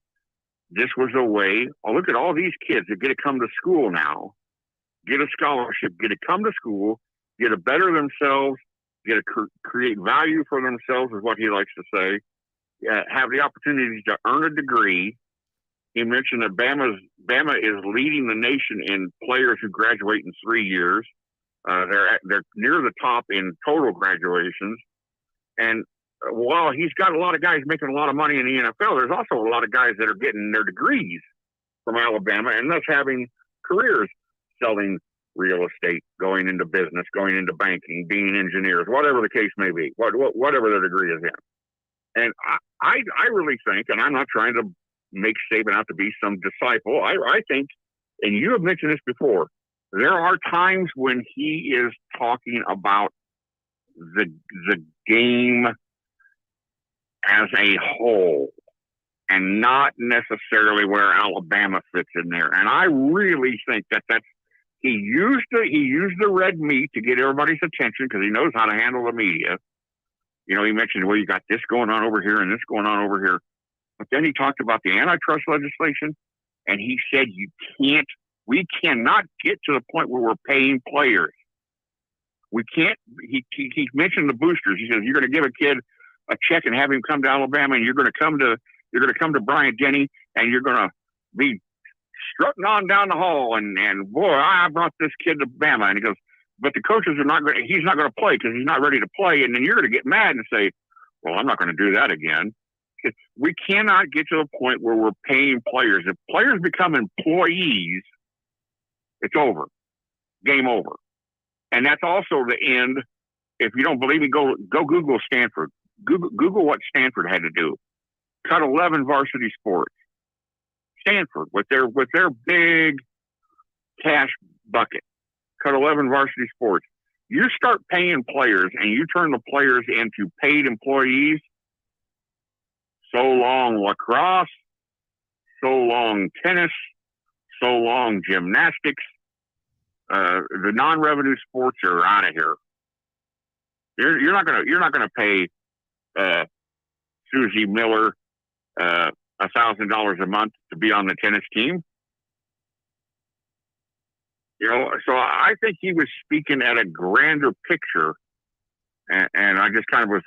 this was a way. Oh, look at all these kids that get to come to school now, get a scholarship, get to come to school, get to better themselves, get to create value for themselves, is what he likes to say. Have the opportunity to earn a degree. He mentioned that Bama is leading the nation in players who graduate in 3 years. They're near the top in total graduations. And while he's got a lot of guys making a lot of money in the NFL, there's also a lot of guys that are getting their degrees from Alabama and thus having careers selling real estate, going into business, going into banking, being engineers, whatever the case may be, whatever their degree is in. And I really think, and I'm not trying to make Saban out to be some disciple, I think, and you have mentioned this before, there are times when he is talking about the game as a whole and not necessarily where Alabama fits in there. And I really think that's he used the red meat to get everybody's attention because he knows how to handle the media. He mentioned, well, you got this going on over here and this going on over here. But then he talked about the antitrust legislation, and he said we cannot get to the point where we're paying players. We can't. He mentioned the boosters. He says you're going to give a kid a check and have him come to Alabama, and you're going to come to Bryant Denny, and you're going to be strutting on down the hall, and boy, I brought this kid to Bama, and he goes, but the coaches are not going. He's not going to play because he's not ready to play, and then you're going to get mad and say, well, I'm not going to do that again. We cannot get to the point where we're paying players. If players become employees, it's over, game over, and that's also the end. If you don't believe me, go Google Stanford. Google what Stanford had to do. Cut 11 varsity sports. Stanford with their big cash bucket. Cut 11 varsity sports. You start paying players and you turn the players into paid employees. So long lacrosse, so long tennis, so long gymnastics. The non-revenue sports are out of here. You're not gonna pay Susie Miller $1,000 a month to be on the tennis team. So I think he was speaking at a grander picture, and I just kind of was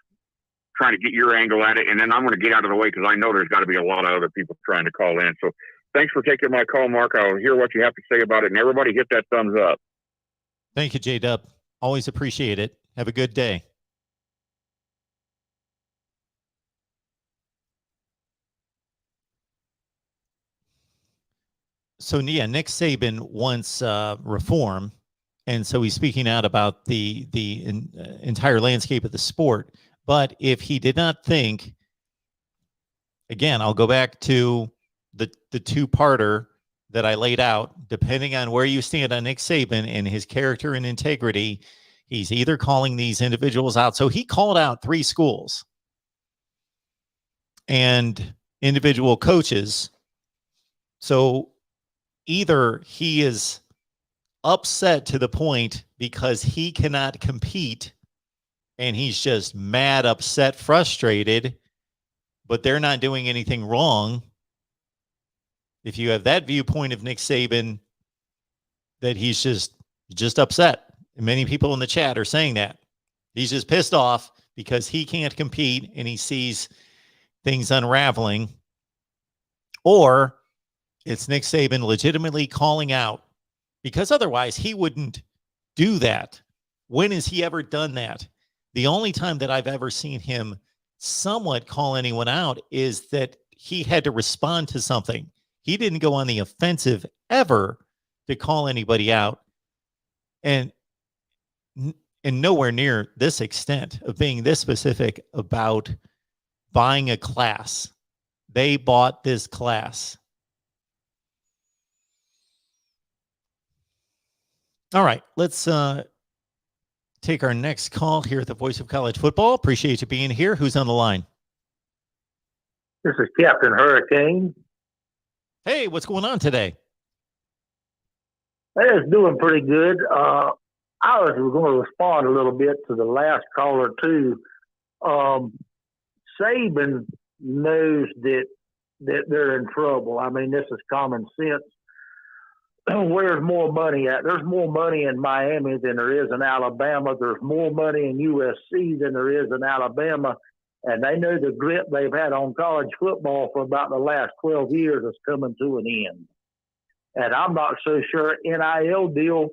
trying to get your angle at it, and then I'm going to get out of the way because I know there's got to be a lot of other people trying to call in. So thanks for taking my call, Mark. I'll hear what you have to say about it, and everybody hit that thumbs up. Thank you, J-Dub. Always appreciate it. Have a good day. So, yeah, Nick Saban wants reform, and so he's speaking out about the entire landscape of the sport. But if he did not think, again, I'll go back to the two-parter that I laid out. Depending on where you stand on Nick Saban and his character and integrity, he's either calling these individuals out. So he called out 3 schools and individual coaches. So either he is upset to the point because he cannot compete and he's just mad, upset, frustrated, but they're not doing anything wrong. If you have that viewpoint of Nick Saban, that he's just upset. And many people in the chat are saying that. He's just pissed off because he can't compete and he sees things unraveling. Or it's Nick Saban legitimately calling out, because otherwise he wouldn't do that. When has he ever done that? The only time that I've ever seen him somewhat call anyone out is that he had to respond to something. He didn't go on the offensive ever to call anybody out. And nowhere near this extent of being this specific about buying a class. They bought this class. All right, let's take our next call here at the Voice of College Football. Appreciate you being here. Who's on the line? This is Captain Hurricane. Hey, what's going on today? It's doing pretty good. I was going to respond a little bit to the last caller, too. Saban knows that they're in trouble. I mean, this is common sense. Where's more money at? There's more money in Miami than there is in Alabama. There's more money in USC than there is in Alabama. And they know the grip they've had on college football for about the last 12 years is coming to an end. And I'm not so sure NIL deal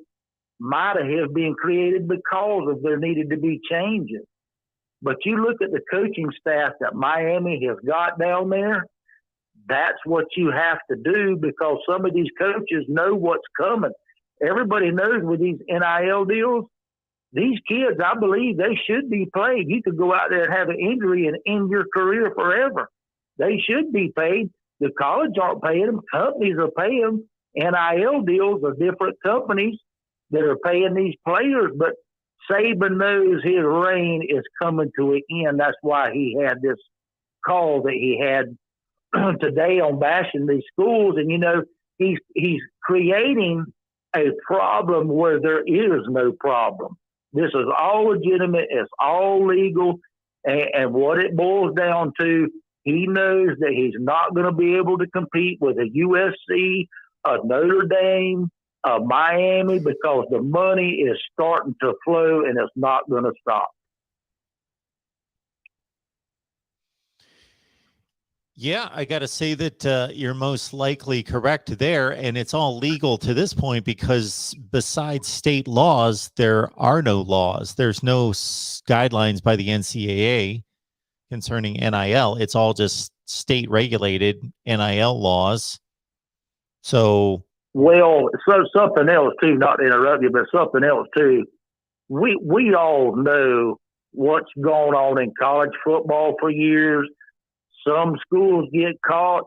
might have been created because of there needed to be changes. But you look at the coaching staff that Miami has got down there, that's what you have to do, because some of these coaches know what's coming. Everybody knows with these NIL deals, these kids, I believe, they should be paid. You could go out there and have an injury and end your career forever. They should be paid. The college aren't paying them. Companies are paying them. NIL deals are different companies that are paying these players. But Saban knows his reign is coming to an end. That's why he had this call that he had today on bashing these schools. And, you know, he's creating a problem where there is no problem. This is all legitimate. It's all legal. And what it boils down to, he knows that he's not going to be able to compete with a USC, a Notre Dame, a Miami, because the money is starting to flow and it's not going to stop. Yeah, I got to say that you're most likely correct there, and it's all legal to this point because besides state laws, there are no laws. There's no guidelines by the NCAA concerning NIL. It's all just state regulated NIL laws. So something else too, not to interrupt you, but something else too. We all know what's going on in college football for years. Some schools get caught.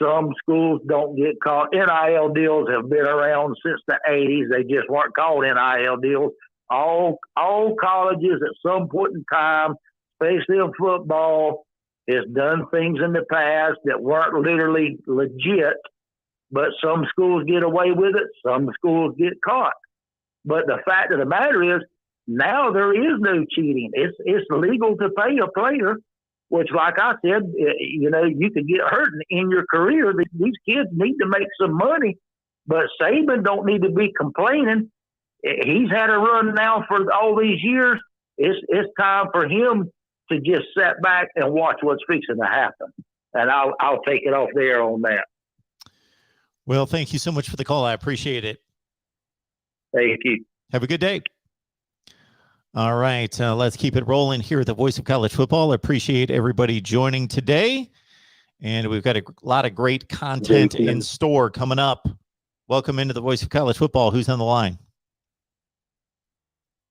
Some schools don't get caught. NIL deals have been around since the 80s. They just weren't called NIL deals. All colleges at some point in time, especially in football, has done things in the past that weren't literally legit, but some schools get away with it. Some schools get caught. But the fact of the matter is, now there is no cheating. It's legal to pay a player, which, like I said, you know, you could get hurt in your career. These kids need to make some money, but Saban don't need to be complaining. He's had a run now for all these years. It's time for him to just sit back and watch what's fixing to happen. And I'll take it off there on that. Well, thank you so much for the call. I appreciate it. Thank you. Have a good day. All right, let's keep it rolling here at the Voice of College Football. I appreciate everybody joining today. And we've got a lot of great content in store coming up. Welcome into the Voice of College Football. Who's on the line?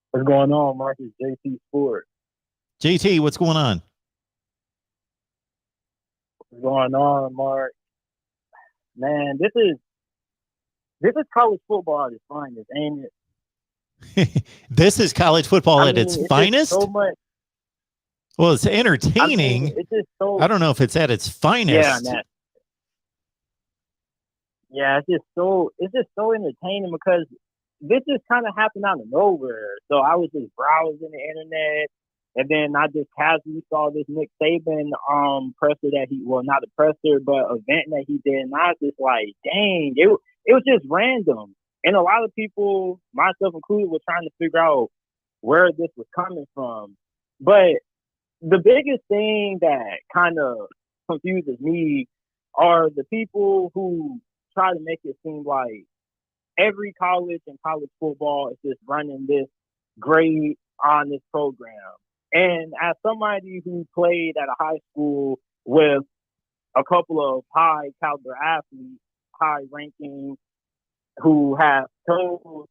What's going on, Mark? It's JT Sport. JT, what's going on? What's going on, Mark? Man, this is college football at its finest, ain't it? This is college football at its finest. So much. Well, it's entertaining. It's just so. I don't know if it's at its finest. Yeah, it's just so entertaining because this just kind of happened out of nowhere. So I was just browsing the internet, and then I just casually saw this Nick Saban presser that not a presser, but event that he did, and I was just like, dang, it was just random. And a lot of people, myself included, were trying to figure out where this was coming from. But the biggest thing that kind of confuses me are the people who try to make it seem like every college and college football is just running this great, honest program. And as somebody who played at a high school with a couple of high caliber athletes, high ranking, who have told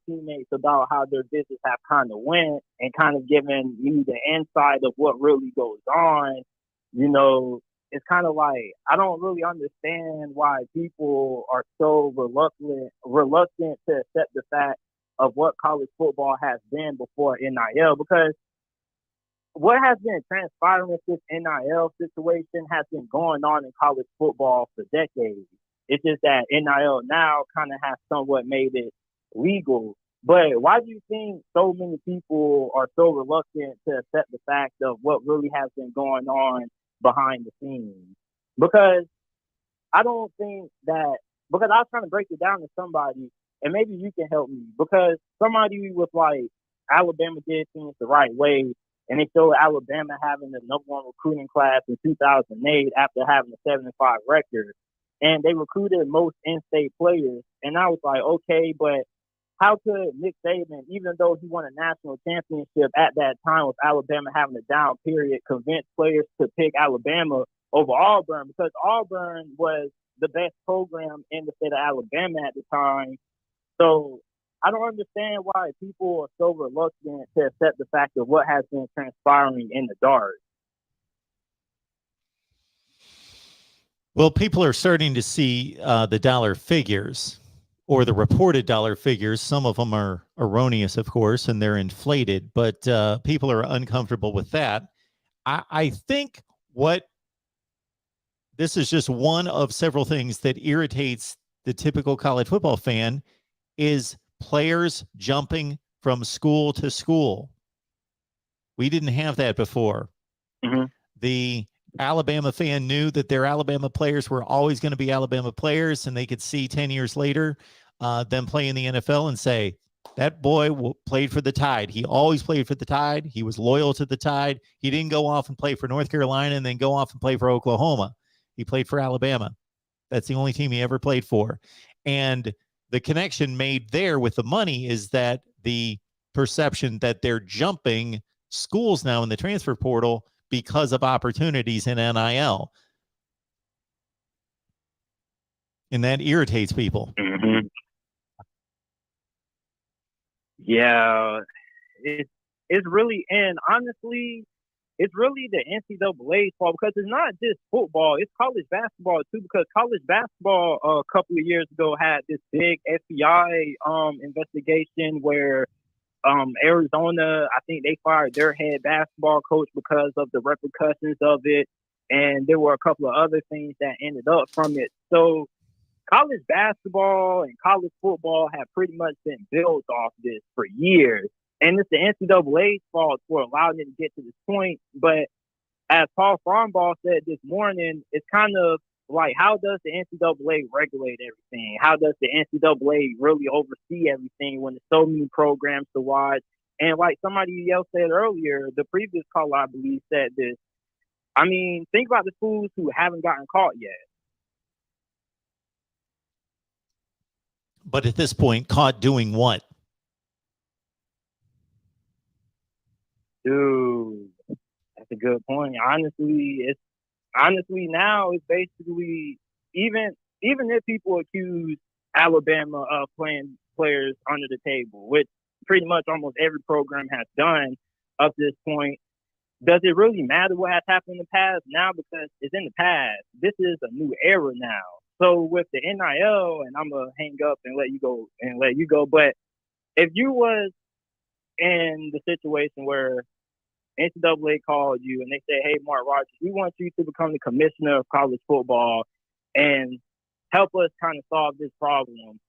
teammates about how their business have kind of went and kind of given me the insight of what really goes on, you know, it's kind of like I don't really understand why people are so reluctant to accept the fact of what college football has been before NIL, because what has been transpiring with this NIL situation has been going on in college football for decades. It's just that NIL now kind of has somewhat made it legal. But why do you think so many people are so reluctant to accept the fact of what really has been going on behind the scenes? Because I don't think that, because I was trying to break it down to somebody, and maybe you can help me, because somebody was like, Alabama did things the right way, and they showed Alabama having the #1 recruiting class in 2008 after having a 7-5 record. And they recruited most in-state players. And I was like, okay, but how could Nick Saban, even though he won a national championship at that time with Alabama having a down period, convince players to pick Alabama over Auburn? Because Auburn was the best program in the state of Alabama at the time. So I don't understand why people are so reluctant to accept the fact of what has been transpiring in the dark. Well, people are starting to see the dollar figures, or the reported dollar figures. Some of them are erroneous, of course, and they're inflated, but people are uncomfortable with that. I think this is just one of several things that irritates the typical college football fan is players jumping from school to school. We didn't have that before. Mm-hmm. The Alabama fan knew that their Alabama players were always going to be Alabama players, and they could see 10 years later them play in the NFL and say, that boy played for the Tide. He always played for the Tide. He was loyal to the Tide. He didn't go off and play for North Carolina and then go off and play for Oklahoma. He played for Alabama. That's the only team he ever played for. And the connection made there with the money is that the perception that they're jumping schools now in the transfer portal because of opportunities in NIL. And that irritates people. Mm-hmm. Yeah, it's really, and honestly, it's really the NCAA's fault, because it's not just football, it's college basketball too, because college basketball a couple of years ago had this big FBI investigation where Arizona, I think they fired their head basketball coach because of the repercussions of it, and there were a couple of other things that ended up from it. So college basketball and college football have pretty much been built off this for years. And it's the NCAA's fault for allowing it to get to this point. But as Paul Farnball said this morning, it's kind of like, how does the NCAA regulate everything? How does the NCAA really oversee everything when there's so many programs to watch? And like somebody else said earlier, the previous caller, I believe, said this. I mean, think about the schools who haven't gotten caught yet. But at this point, caught doing what? Dude, that's a good point. Honestly now it's basically, even if people accuse Alabama of playing players under the table, which pretty much almost every program has done up to this point, does it really matter what has happened in the past now? Because it's in the past. This is a new era now. So with the NIL, and I'm gonna hang up and let you go. But if you was in the situation where NCAA called you and they say, hey, Mark Rogers, we want you to become the commissioner of college football and help us kind of solve this problem,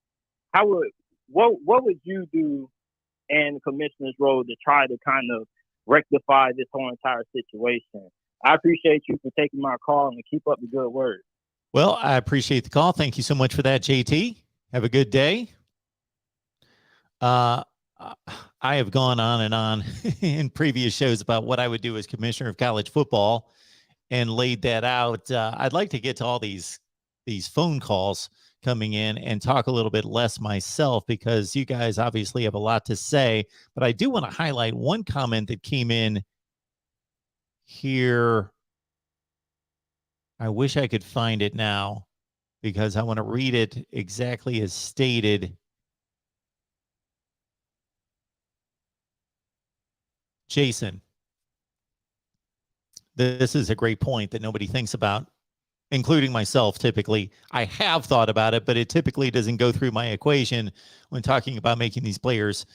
what would you do in the commissioner's role to try to kind of rectify this whole entire situation? I appreciate you for taking my call and keep up the good work. Well, I appreciate the call. Thank you so much for that, JT. Have a good day. I have gone on and on in previous shows about what I would do as commissioner of college football and laid that out. I'd like to get to all these phone calls coming in and talk a little bit less myself, because you guys obviously have a lot to say, but I do want to highlight one comment that came in here. I wish I could find it now because I want to read it exactly as stated. Jason, this is a great point that nobody thinks about, including myself. Typically, I have thought about it, but it typically doesn't go through my equation when talking about making these players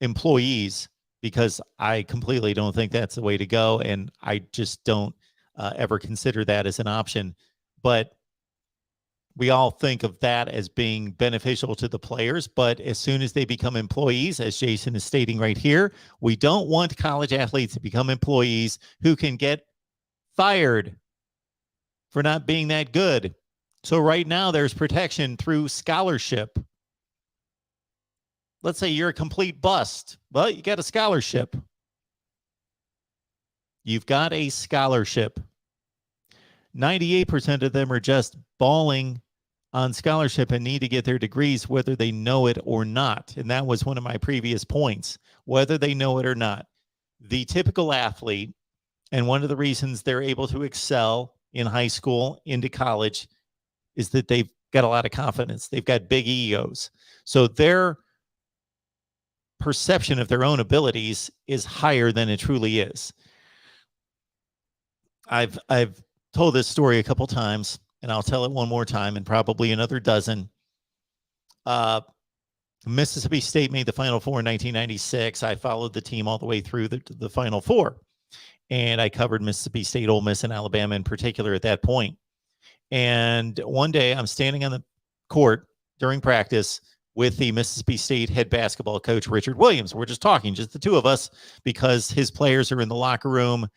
employees, because I completely don't think that's the way to go, and I just don't ever consider that as an option. But we all think of that as being beneficial to the players, but as soon as they become employees, as Jason is stating right here, we don't want college athletes to become employees who can get fired for not being that good. So right now there's protection through scholarship. Let's say you're a complete bust. Well, you got a scholarship. You've got a scholarship. 98% of them are just balling on scholarship and need to get their degrees whether they know it or not. And that was one of my previous points, whether they know it or not. The typical athlete, and one of the reasons they're able to excel in high school into college, is that they've got a lot of confidence. They've got big egos. So their perception of their own abilities is higher than it truly is. I've told this story a couple times, and I'll tell it one more time, and probably another dozen. Mississippi State made the Final Four in 1996. I followed the team all the way through the Final Four, and I covered Mississippi State, Ole Miss, and Alabama in particular at that point. And one day I'm standing on the court during practice with the Mississippi State head basketball coach, Richard Williams. We're just talking, just the two of us, because his players are in the locker room.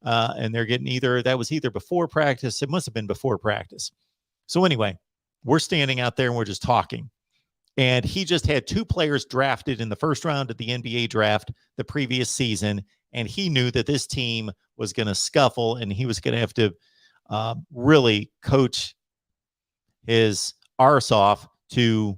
And they're getting that was either before practice. It must have been before practice. So anyway, we're standing out there and we're just talking. And he just had two players drafted in the first round of the NBA draft the previous season. And he knew that this team was going to scuffle and he was going to have to really coach his arse off to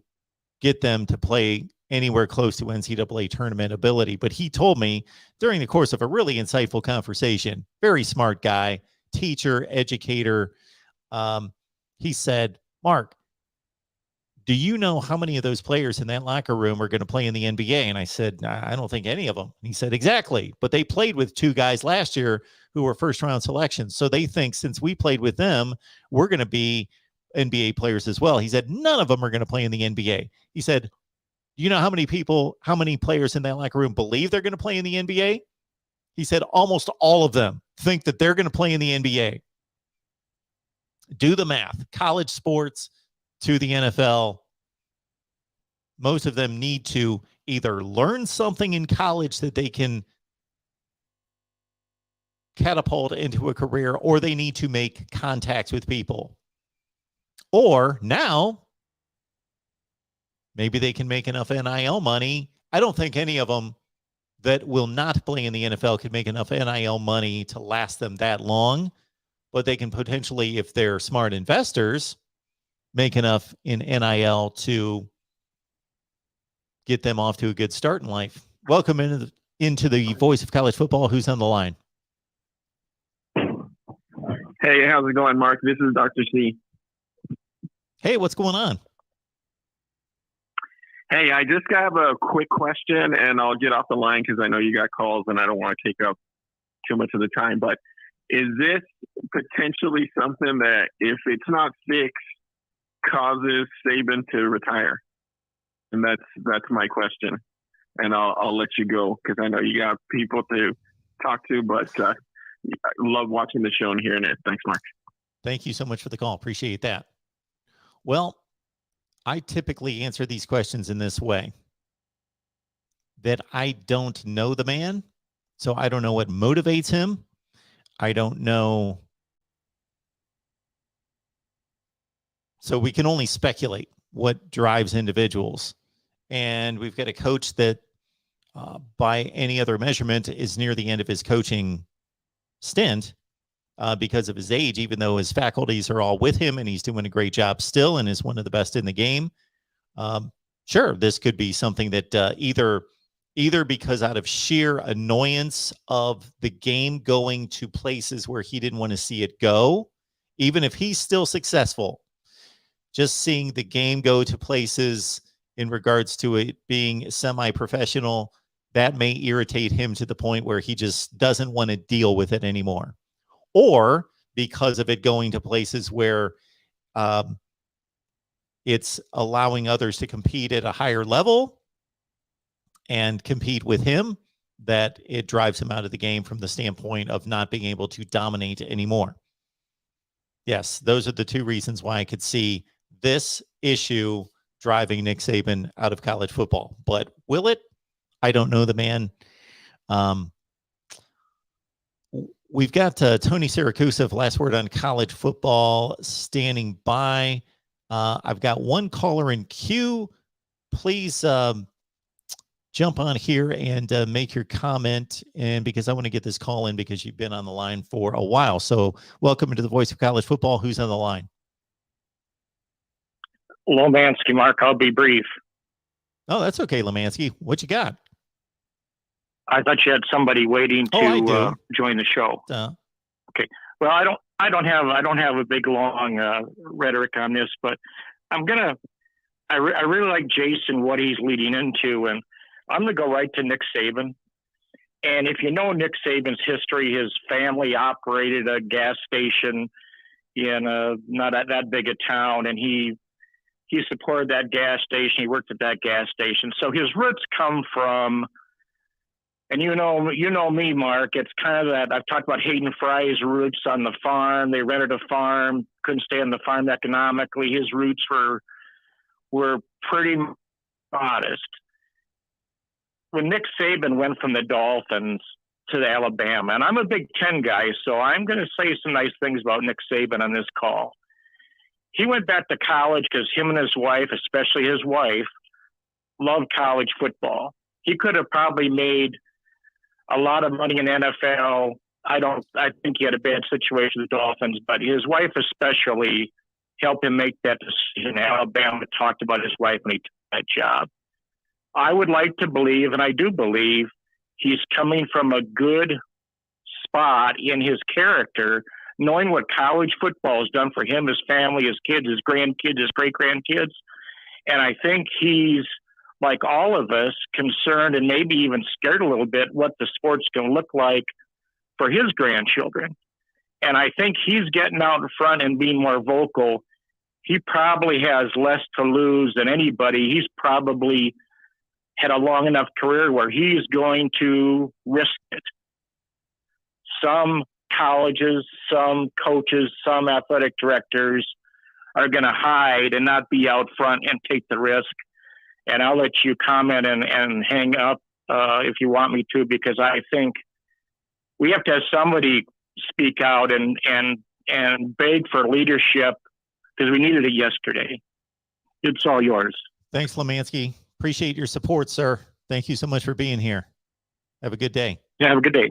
get them to play anywhere close to NCAA tournament ability. But he told me during the course of a really insightful conversation, very smart guy, teacher, educator. He said, Mark, do you know how many of those players in that locker room are going to play in the NBA? And I said, I don't think any of them. And he said, exactly. But they played with two guys last year who were first round selections. So they think since we played with them, we're going to be NBA players as well. He said, none of them are going to play in the NBA. He said, you know how many players in that locker room believe they're going to play in the NBA? He said almost all of them think that they're going to play in the NBA. Do the math. College sports to the NFL. Most of them need to either learn something in college that they can catapult into a career, or they need to make contacts with people. Or now, maybe they can make enough NIL money. I don't think any of them that will not play in the NFL could make enough NIL money to last them that long. But they can potentially, if they're smart investors, make enough in NIL to get them off to a good start in life. Welcome into the voice of college football. Who's on the line? Hey, how's it going, Mark? This is Dr. C. Hey, what's going on? Hey, I just have a quick question, and I'll get off the line because I know you got calls, and I don't want to take up too much of the time. But is this potentially something that, if it's not fixed, causes Saban to retire? And that's my question. And I'll let you go because I know you got people to talk to, but I love watching the show and hearing it. Thanks, Mark. Thank you so much for the call. Appreciate that. Well, I typically answer these questions in this way, that I don't know the man, so I don't know what motivates him. I don't know. So we can only speculate what drives individuals. And we've got a coach that, by any other measurement, is near the end of his coaching stint because of his age, even though his faculties are all with him and he's doing a great job still and is one of the best in the game. Sure, this could be something that either because out of sheer annoyance of the game going to places where he didn't want to see it go, even if he's still successful, just seeing the game go to places in regards to it being semi-professional, that may irritate him to the point where he just doesn't want to deal with it anymore. Or because of it going to places where it's allowing others to compete at a higher level and compete with him, that it drives him out of the game from the standpoint of not being able to dominate anymore. Yes, those are the two reasons why I could see this issue driving Nick Saban out of college football. But will it? I don't know the man. We've got Tony Siracusa of Last Word on College Football standing by. I've got one caller in queue. Please jump on here and make your comment. And because I want to get this call in because you've been on the line for a while. So welcome to the Voice of College Football. Who's on the line? Lomansky, Mark. I'll be brief. Oh, that's okay, Lomansky. What you got? I thought you had somebody waiting to join the show. Okay. Well, I don't have a big long rhetoric on this, but I really like Jason, what he's leading into, and I'm gonna go right to Nick Saban. And if you know Nick Saban's history, his family operated a gas station in not that big a town, and he supported that gas station. He worked at that gas station, so his roots come from. And you know me, Mark. It's kind of that I've talked about Hayden Fry's roots on the farm. They rented a farm, couldn't stay on the farm economically. His roots were pretty modest. When Nick Saban went from the Dolphins to the Alabama, and I'm a Big Ten guy, so I'm going to say some nice things about Nick Saban on this call. He went back to college because him and his wife, especially his wife, loved college football. He could have probably made a lot of money in the NFL. I think he had a bad situation with the Dolphins, but his wife especially helped him make that decision. Alabama talked about his wife when he took that job. I would like to believe, and I do believe, he's coming from a good spot in his character, knowing what college football has done for him, his family, his kids, his grandkids, his great-grandkids. And I think he's, like all of us, concerned and maybe even scared a little bit what the sport's going to look like for his grandchildren. And I think he's getting out in front and being more vocal. He probably has less to lose than anybody. He's probably had a long enough career where he's going to risk it. Some colleges, some coaches, some athletic directors are going to hide and not be out front and take the risk. And I'll let you comment and hang up if you want me to, because I think we have to have somebody speak out and beg for leadership because we needed it yesterday. It's all yours. Thanks, Lomansky. Appreciate your support, sir. Thank you so much for being here. Have a good day. Yeah, have a good day.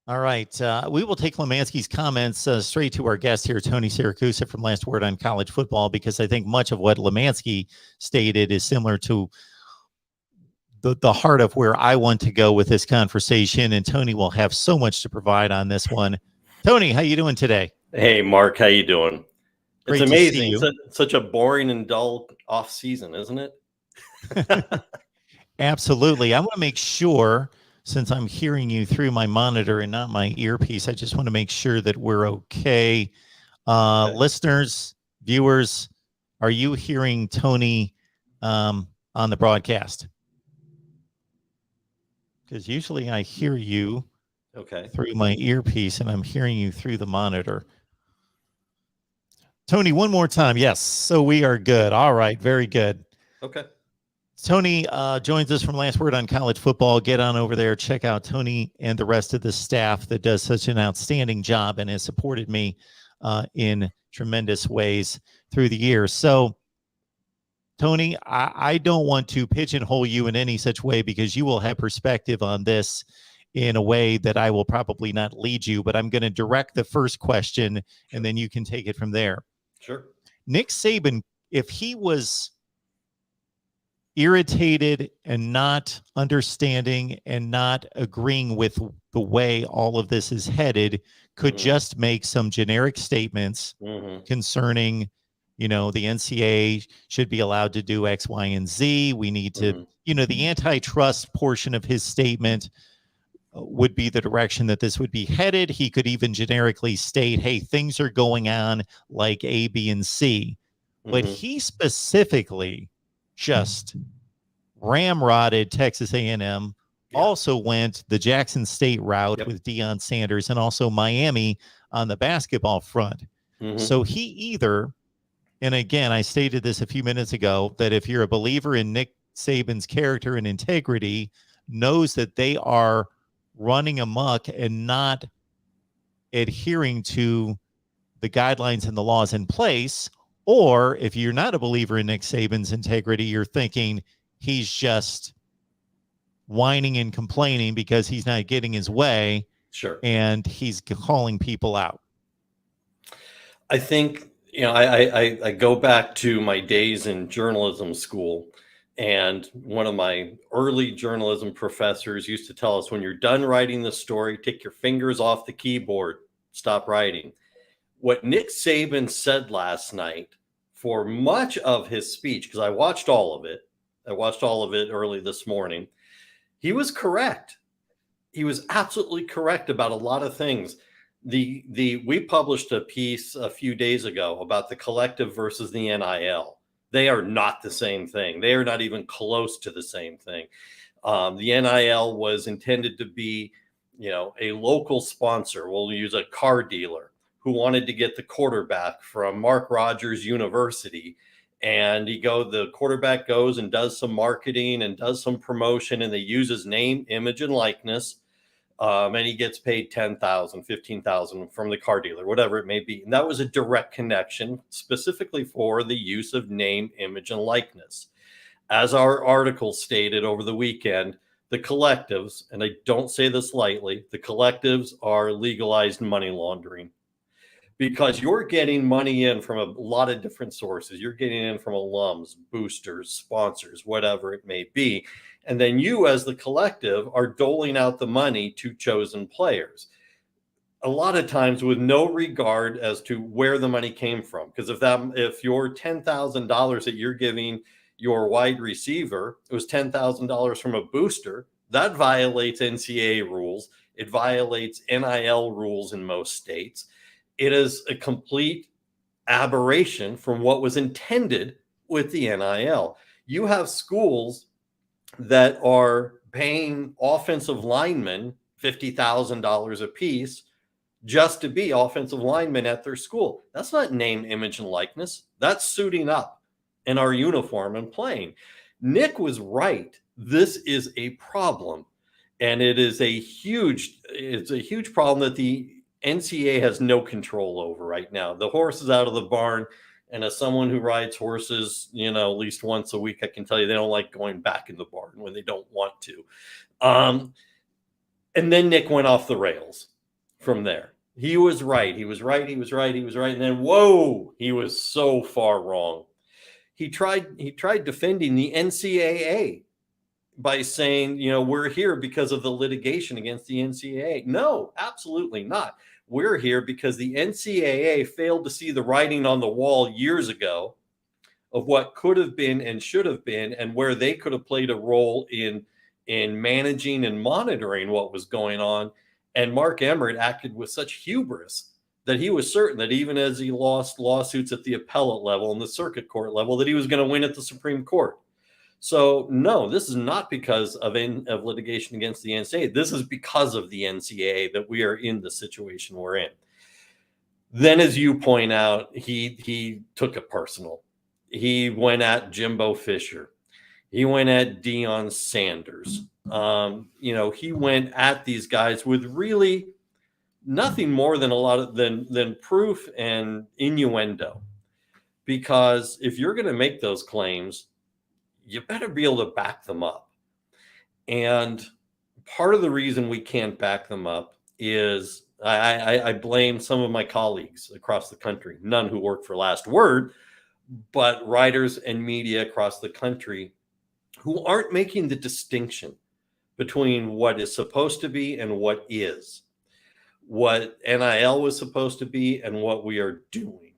All right. We will take Lomansky's comments straight to our guest here, Tony Siracusa from Last Word on College Football, because I think much of what Lomansky stated is similar to the heart of where I want to go with this conversation, and Tony will have so much to provide on this one. Tony, how you doing today? Hey, Mark, how you doing? Great it's amazing. Such a boring and dull off season, isn't it? Absolutely. I want to make sure, since I'm hearing you through my monitor and not my earpiece, I just want to make sure that we're okay. Okay. Listeners, viewers, are you hearing Tony on the broadcast? Because usually I hear you through my earpiece and I'm hearing you through the monitor. Tony, one more time. Yes. So we are good. All right. Very good. Okay. Tony joins us from Last Word on College Football. Get on over there. Check out Tony and the rest of the staff that does such an outstanding job and has supported me in tremendous ways through the years. So, Tony, I don't want to pigeonhole you in any such way because you will have perspective on this in a way that I will probably not lead you, but I'm going to direct the first question and then you can take it from there. Sure. Nick Saban, if he was irritated and not understanding and not agreeing with the way all of this is headed, could just make some generic statements concerning, the NCAA should be allowed to do X, Y, and Z. We need to, the antitrust portion of his statement would be the direction that this would be headed. He could even generically state, hey, things are going on like A, B, and C. But he specifically just ramrodded Texas A&M, also went the Jackson State route with Deion Sanders, and also Miami on the basketball front. So he either, and again, I stated this a few minutes ago, that if you're a believer in Nick Saban's character and integrity, knows that they are running amok and not adhering to the guidelines and the laws in place. Or if you're not a believer in Nick Saban's integrity, you're thinking he's just whining and complaining because he's not getting his way. Sure. And he's calling people out. I think, I go back to my days in journalism school, and one of my early journalism professors used to tell us, when you're done writing the story, take your fingers off the keyboard, stop writing. What Nick Saban said last night for much of his speech, because I watched all of it early this morning, he was correct. He was absolutely correct about a lot of things. We published a piece a few days ago about the collective versus the NIL. They are not the same thing. They are not even close to the same thing. The NIL was intended to be, a local sponsor. We'll use a car dealer who wanted to get the quarterback from Mark Rogers University. And the quarterback goes and does some marketing and does some promotion, and they use his name, image, and likeness. And he gets paid $10,000, $15,000 from the car dealer, whatever it may be. And that was a direct connection specifically for the use of name, image, and likeness. As our article stated over the weekend, the collectives, and I don't say this lightly, the collectives are legalized money laundering, because you're getting money in from a lot of different sources. You're getting in from alums, boosters, sponsors, whatever it may be. And then you, as the collective, are doling out the money to chosen players, a lot of times with no regard as to where the money came from. Because if your $10,000 that you're giving your wide receiver, it was $10,000 from a booster, that violates NCAA rules. It violates NIL rules in most states. It is a complete aberration from what was intended with the NIL. You have schools that are paying offensive linemen $50,000 a piece just to be offensive linemen at their school. That's not name, image, and likeness. That's suiting up in our uniform and playing. Nick was right. This is a problem, and it's a huge problem that the NCAA has no control over right now. The horse is out of the barn. And as someone who rides horses, at least once a week, I can tell you they don't like going back in the barn when they don't want to. And then Nick went off the rails from there. He was right. He was right. And then, whoa, he was so far wrong. He tried defending the NCAA by saying, we're here because of the litigation against the NCAA. No, absolutely not. We're here because the NCAA failed to see the writing on the wall years ago of what could have been and should have been, and where they could have played a role in managing and monitoring what was going on. And Mark Emmert acted with such hubris that he was certain that even as he lost lawsuits at the appellate level and the circuit court level, that he was going to win at the Supreme Court. So no, this is not because of litigation against the NCAA. This is because of the NCAA that we are in the situation we're in. Then, as you point out, he took it personal. He went at Jimbo Fisher. He went at Deion Sanders. He went at these guys with really nothing more than than proof and innuendo. Because if you're going to make those claims, you better be able to back them up. And part of the reason we can't back them up is I blame some of my colleagues across the country, none who work for Last Word, but writers and media across the country who aren't making the distinction between what is supposed to be and what is, what NIL was supposed to be and what we are doing,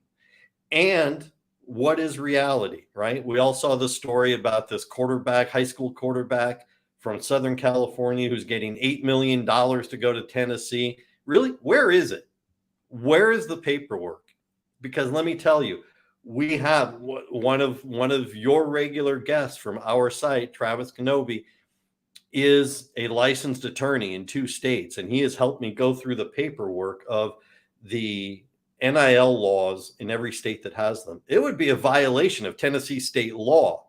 and what is reality, right? We all saw the story about this quarterback, high school quarterback from Southern California who's getting $8 million to go to Tennessee. Really? Where is it? Where is the paperwork? Because let me tell you, we have one of your regular guests from our site, Travis Kenobi, is a licensed attorney in 2 states, and he has helped me go through the paperwork of the NIL laws in every state that has them. It would be a violation of Tennessee state law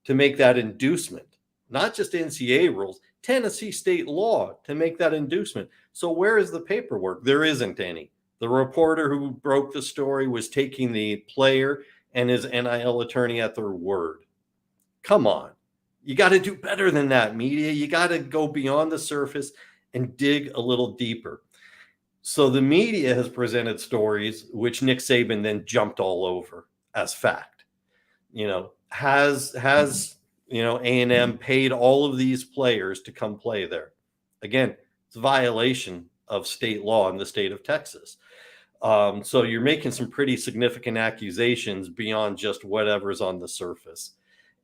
to make that inducement, not just NCAA rules, Tennessee state law to make that inducement. So where is the paperwork? There isn't any. The reporter who broke the story was taking the player and his NIL attorney at their word. Come on. You got to do better than that, media. You got to go beyond the surface and dig a little deeper. So the media has presented stories which Nick Saban then jumped all over as fact. Has A&M paid all of these players to come play there? Again, it's a violation of state law in the state of Texas. So you're making some pretty significant accusations beyond just whatever's on the surface.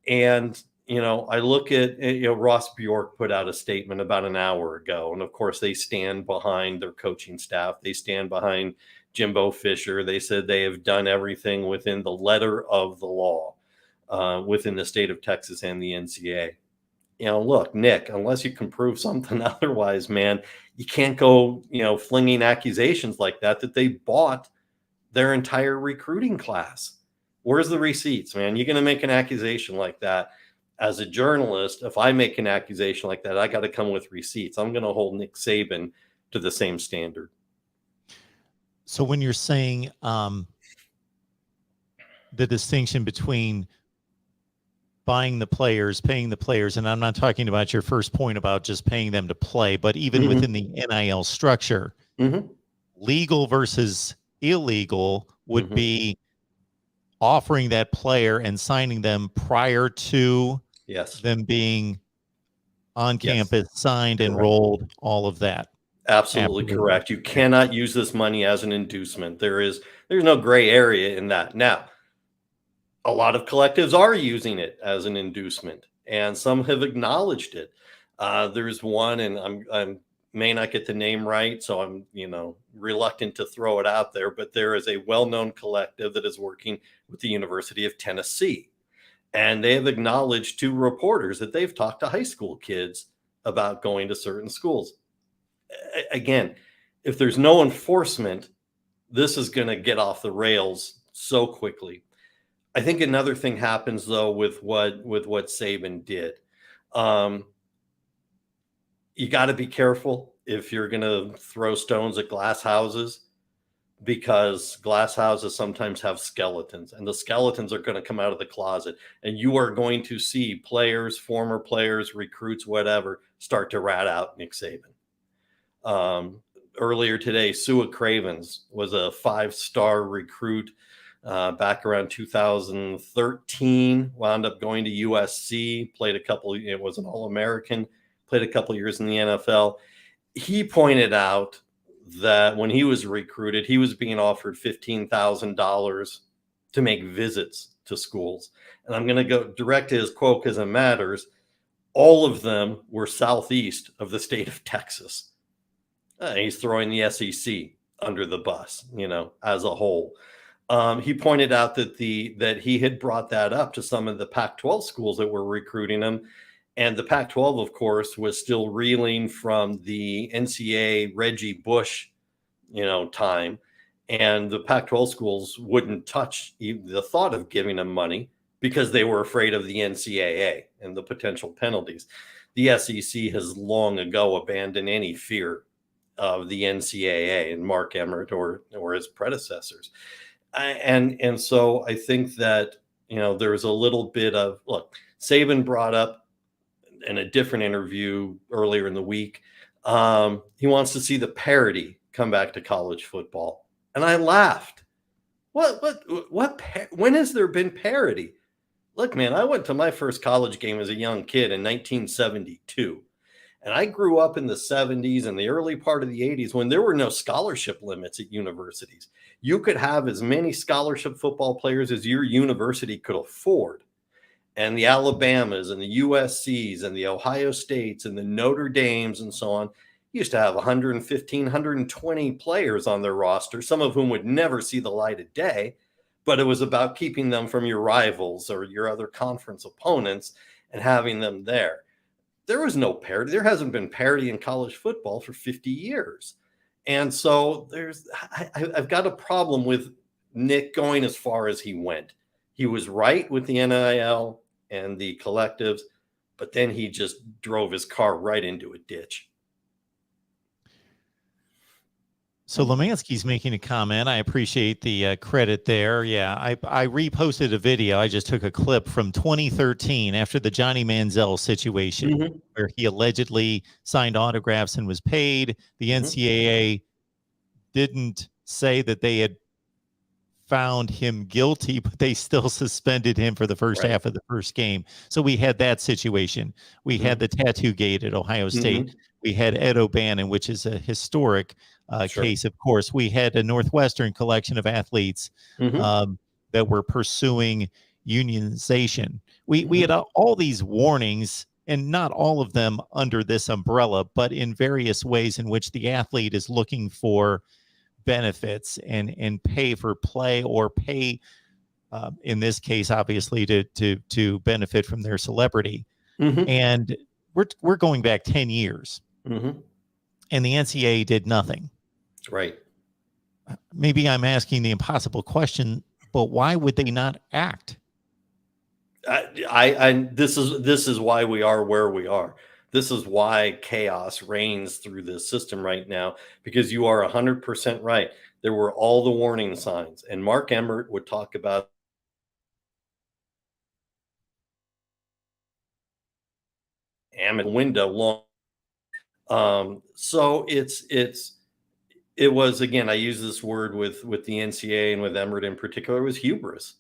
And, I look at, Ross Bjork put out a statement about an hour ago. And of course, they stand behind their coaching staff. They stand behind Jimbo Fisher. They said they have done everything within the letter of the law within the state of Texas and the NCAA. Look, Nick, unless you can prove something otherwise, man, you can't go, flinging accusations like that they bought their entire recruiting class. Where's the receipts, man? You're going to make an accusation like that. As a journalist, if I make an accusation like that, I got to come with receipts. I'm going to hold Nick Saban to the same standard. So when you're saying the distinction between buying the players, paying the players, and I'm not talking about your first point about just paying them to play, but even within the NIL structure, legal versus illegal would be offering that player and signing them prior to them being on campus, signed, enrolled, all of that. Absolutely correct. You cannot use this money as an inducement. There's no gray area in that. Now, a lot of collectives are using it as an inducement, and some have acknowledged it. There's one, and I may not get the name right, so I'm reluctant to throw it out there, but there is a well-known collective that is working with the University of Tennessee, and they have acknowledged to reporters that they've talked to high school kids about going to certain schools. Again, if there's no enforcement, this is going to get off the rails so quickly. I think another thing happens though with what Saban did. You got to be careful if you're going to throw stones at glass houses, because glass houses sometimes have skeletons, and the skeletons are going to come out of the closet, and you are going to see players, former players, recruits, whatever, start to rat out Nick Saban. Earlier today, Sua Cravens was a 5-star recruit back around 2013, wound up going to USC, played it was an All-American, played a couple years in the NFL. He pointed out that when he was recruited, he was being offered $15,000 to make visits to schools. And I'm going to go direct to his quote because it matters. All of them were southeast of the state of Texas. He's throwing the SEC under the bus, as a whole. He pointed out that he had brought that up to some of the Pac-12 schools that were recruiting him. And the Pac-12, of course, was still reeling from the NCAA Reggie Bush, time. And the Pac-12 schools wouldn't touch even the thought of giving them money because they were afraid of the NCAA and the potential penalties. The SEC has long ago abandoned any fear of the NCAA and Mark Emmert or his predecessors. And so I think that, there's a little bit of, look, Saban brought up in a different interview earlier in the week, he wants to see the parity come back to college football. And I laughed. When has there been parity? Look, man, I went to my first college game as a young kid in 1972. And I grew up in the 70s and the early part of the 80s when there were no scholarship limits at universities. You could have as many scholarship football players as your university could afford. And the Alabamas and the USCs and the Ohio States and the Notre Dames and so on used to have 115, 120 players on their roster, some of whom would never see the light of day. But it was about keeping them from your rivals or your other conference opponents and having them there. There was no parity. There hasn't been parity in college football for 50 years. And so I've got a problem with Nick going as far as he went. He was right with the NIL and the collectives, but then he just drove his car right into a ditch. So Lemansky's making a comment. I appreciate the credit there. Yeah, I reposted a video. I just took a clip from 2013 after the Johnny Manziel situation, where he allegedly signed autographs and was paid. The NCAA didn't say that they had found him guilty, but they still suspended him for the first half of the first game. So we had that situation. We had the tattoo gate at Ohio State. We had Ed O'Bannon, which is a historic case, of course. We had a Northwestern collection of athletes that were pursuing unionization. We had all these warnings, and not all of them under this umbrella, but in various ways in which the athlete is looking for benefits and pay for play, or pay in this case obviously to benefit from their celebrity. And we're going back 10 years and the NCAA did nothing. Right. Maybe I'm asking the impossible question, but why would they not act? This is why we are where we are. This is why chaos reigns through this system right now, because you are 100% right. There were all the warning signs, and Mark Emmert would talk about window long. So it was, again, I use this word with the NCAA and with Emmert in particular, it was hubris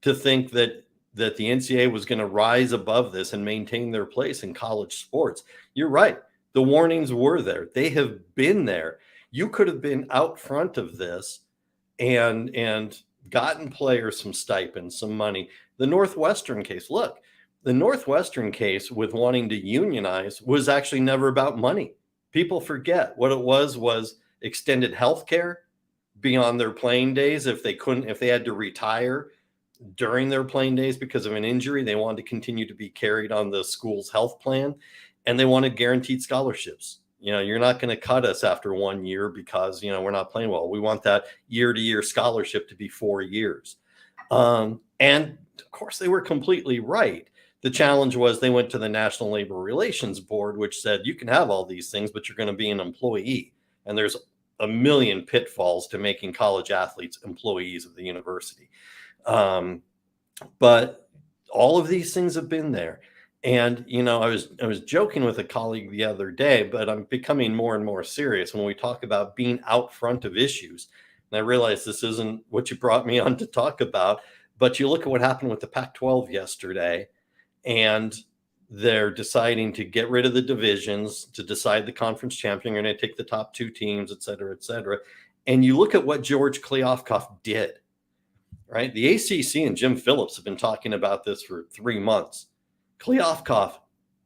to think that the NCAA was going to rise above this and maintain their place in college sports. You're right. The warnings were there. They have been there. You could have been out front of this and gotten players some stipends, some money. The Northwestern case, look, the Northwestern case with wanting to unionize was actually never about money. People forget what it was extended health care beyond their playing days. If they had to retire during their playing days because of an injury, they wanted to continue to be carried on the school's health plan, and they wanted guaranteed scholarships. You're not going to cut us after 1 year because, we're not playing well. We want that year-to-year scholarship to be 4 years. And of course they were completely right. The challenge was they went to the National Labor Relations Board, which said you can have all these things, but you're going to be an employee. And there's a million pitfalls to making college athletes employees of the university. But all of these things have been there. And, I was joking with a colleague the other day, but I'm becoming more and more serious when we talk about being out front of issues. And I realize this isn't what you brought me on to talk about, but you look at what happened with the Pac-12 yesterday, and they're deciding to get rid of the divisions to decide the conference champion. They're going to take the top two teams, et cetera, et cetera. And you look at what George Kliavkoff did, right? The ACC and Jim Phillips have been talking about this for 3 months. Kliavkoff,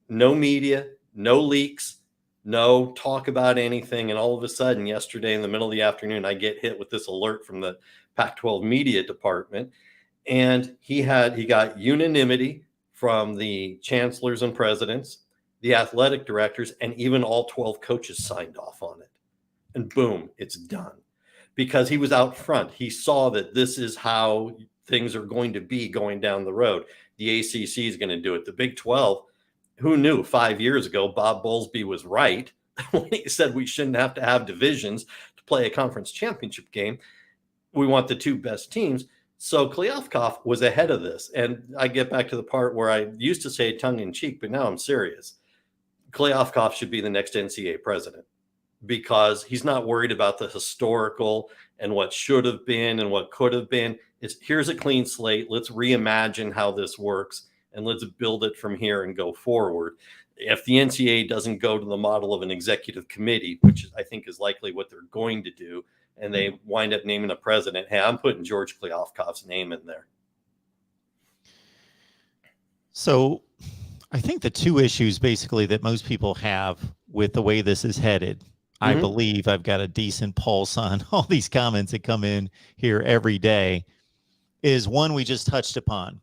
no media, no leaks, no talk about anything. And all of a sudden, yesterday in the middle of the afternoon, I get hit with this alert from the Pac-12 media department. And he got unanimity from the chancellors and presidents, the athletic directors, and even all 12 coaches signed off on it. And boom, it's done. because he was out front. He saw that this is how things are going to be going down the road. The ACC is going to do it. The Big 12, who knew 5 years ago Bob Bowlesby was right when he said we shouldn't have to have divisions to play a conference championship game. We want the two best teams. So Kliavkoff was ahead of this. And I get back to the part where I used to say tongue in cheek, but now I'm serious. Kliavkoff should be the next NCAA president, because he's not worried about the historical and what should have been and what could have been. It's here's a clean slate. Let's reimagine how this works and let's build it from here and go forward. If the NCAA doesn't go to the model of an executive committee, which I think is likely what they're going to do, and they wind up naming a president, hey, I'm putting George Kliavkoff's name in there. So I think the two issues basically that most people have with the way this is headed, I believe I've got a decent pulse on all these comments that come in here every day, is one we just touched upon.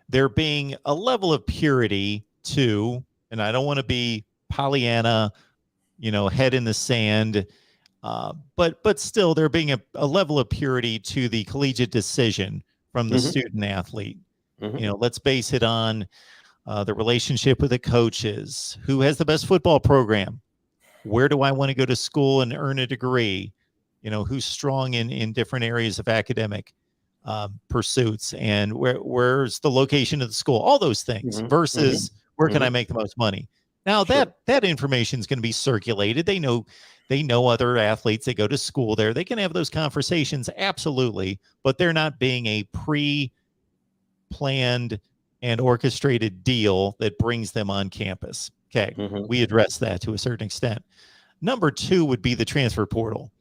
There being a level of purity to, and I don't want to be Pollyanna, head in the sand, but still there being a level of purity to the collegiate decision from the student athlete. Let's base it on the relationship with the coaches, who has the best football program, where do I want to go to school and earn a degree, who's strong in different areas of academic pursuits, and where's the location of the school, all those things, versus where can I make the most money. Now that information is going to be circulated. They know other athletes that go to school there. They can have those conversations, absolutely, but they're not being a pre-planned and orchestrated deal that brings them on campus. Okay, we address that to a certain extent. Number two would be the transfer portal,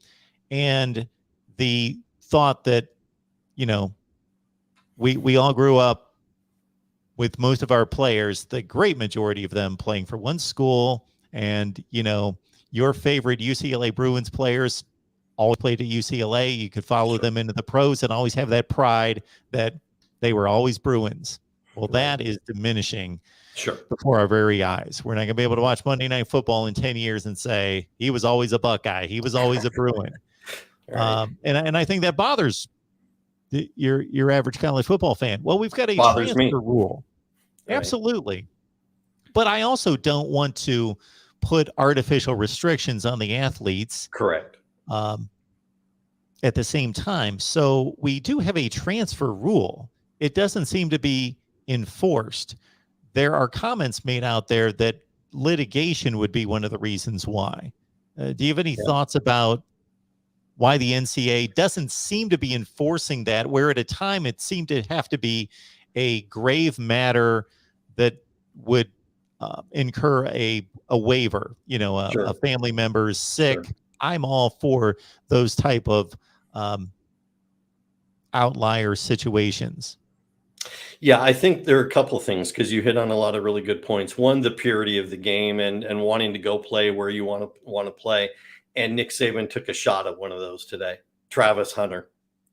and the thought that, we all grew up with most of our players, the great majority of them, playing for one school, and your favorite UCLA Bruins players always played at UCLA. You could follow them into the pros and always have that pride that they were always Bruins. Well, that is diminishing before our very eyes. We're not going to be able to watch Monday Night Football in 10 years and say, he was always a Buckeye. He was always a Bruin. And I think that bothers your average college football fan. Well, we've got a transfer rule. Absolutely. But I also don't want to put artificial restrictions on the athletes. Correct. At the same time. So we do have a transfer rule. It doesn't seem to be enforced. There are comments made out there that litigation would be one of the reasons why. Do you have any thoughts about why the NCAA doesn't seem to be enforcing that, where at a time it seemed to have to be a grave matter that would incur a waiver, a family member is sick. I'm all for those type of outlier situations. Yeah, I think there are a couple of things, because you hit on a lot of really good points. One, the purity of the game and wanting to go play where you want to play. And Nick Saban took a shot at one of those today. Travis Hunter,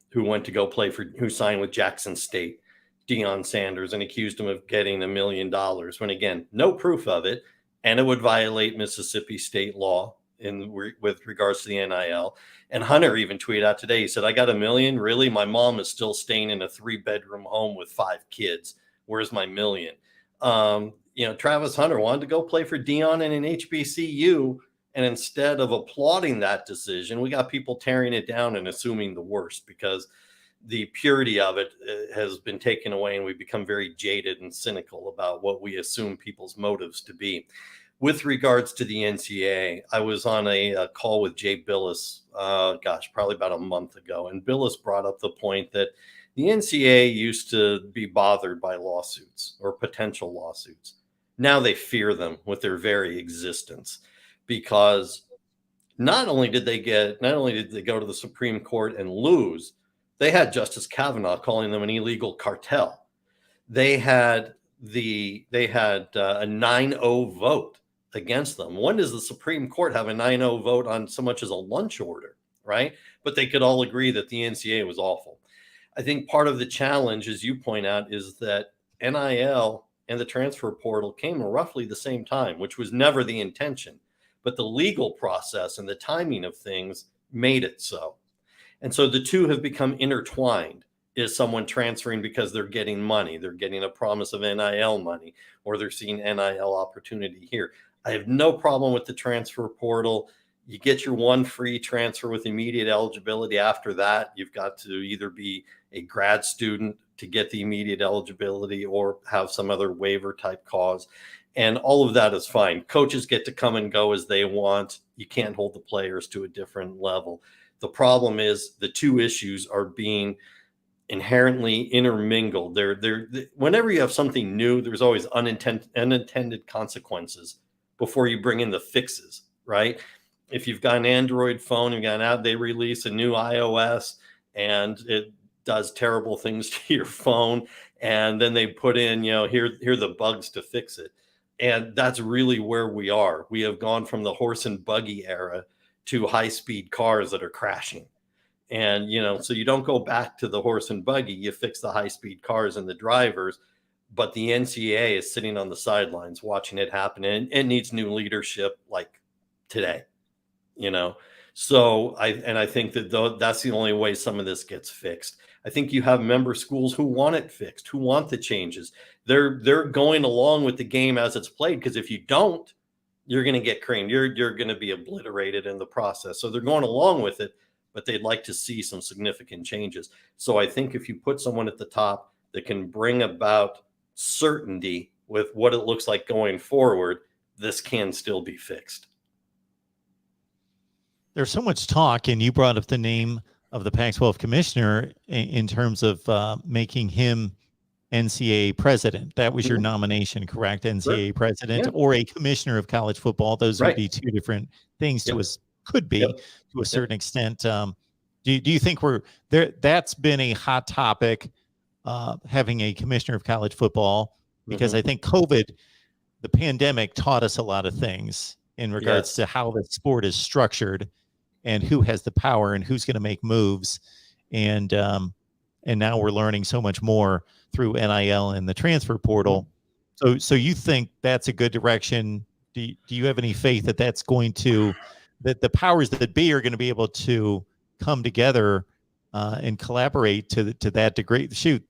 who went to go play who signed with Jackson State, Deion Sanders, and accused him of getting $1 million when, again, no proof of it. And it would violate Mississippi state law with regards to the NIL. And Hunter even tweeted out today, he said, I got $1 million. Really? My mom is still staying in a 3-bedroom home with 5 kids. Where's my $1 million? Travis Hunter wanted to go play for Deion and an HBCU. And instead of applauding that decision, we got people tearing it down and assuming the worst, because the purity of it has been taken away, and we've become very jaded and cynical about what we assume people's motives to be. With regards to the NCAA, I was on a call with Jay Billis, probably about a month ago. And Billis brought up the point that the NCAA used to be bothered by lawsuits or potential lawsuits. Now they fear them with their very existence, because not only did they go to the Supreme Court and lose, they had Justice Kavanaugh calling them an illegal cartel. They had a 9-0 vote against them. When does the Supreme Court have a 9-0 vote on so much as a lunch order, right? But they could all agree that the NCAA was awful. I think part of the challenge, as you point out, is that NIL and the transfer portal came roughly the same time, which was never the intention. But the legal process and the timing of things made it so. And so the two have become intertwined. Is someone transferring because they're getting money, they're getting a promise of NIL money, or they're seeing NIL opportunity here. I have no problem with the transfer portal. You get your one free transfer with immediate eligibility. After that, you've got to either be a grad student to get the immediate eligibility or have some other waiver type cause. And all of that is fine. Coaches get to come and go as they want. You can't hold the players to a different level. The problem is the two issues are being inherently intermingled. They're whenever you have something new, there's always unintended consequences before you bring in the fixes, right? If you've got an Android phone, you've got out, they release a new iOS and it does terrible things to your phone, and then they put in, here are the bugs to fix it. And that's really where we are. We have gone from the horse and buggy era to high-speed cars that are crashing. And, so you don't go back to the horse and buggy, you fix the high-speed cars and the drivers, but the NCAA is sitting on the sidelines watching it happen, and it needs new leadership like today, So I think that that's the only way some of this gets fixed. I think you have member schools who want it fixed, who want the changes. They're going along with the game as it's played, because if you don't, you're going to get creamed. You're going to be obliterated in the process. So they're going along with it, but they'd like to see some significant changes. So I think if you put someone at the top that can bring about certainty with what it looks like going forward, this can still be fixed. There's so much talk, and you brought up the name of the Pac-12 commissioner in terms of making him NCAA president. That was your nomination, correct? NCAA president or a commissioner of college football. Those would be two different things to us, could be to a certain extent. Do you think we're there? That's been a hot topic, having a commissioner of college football, because I think COVID, the pandemic, taught us a lot of things in regards to how the sport is structured and who has the power and who's going to make moves. And now we're learning so much more through NIL and the transfer portal. So you think that's a good direction? Do you have any faith that that's going to, that the powers that be are going to be able to come together and collaborate to that degree? Shoot,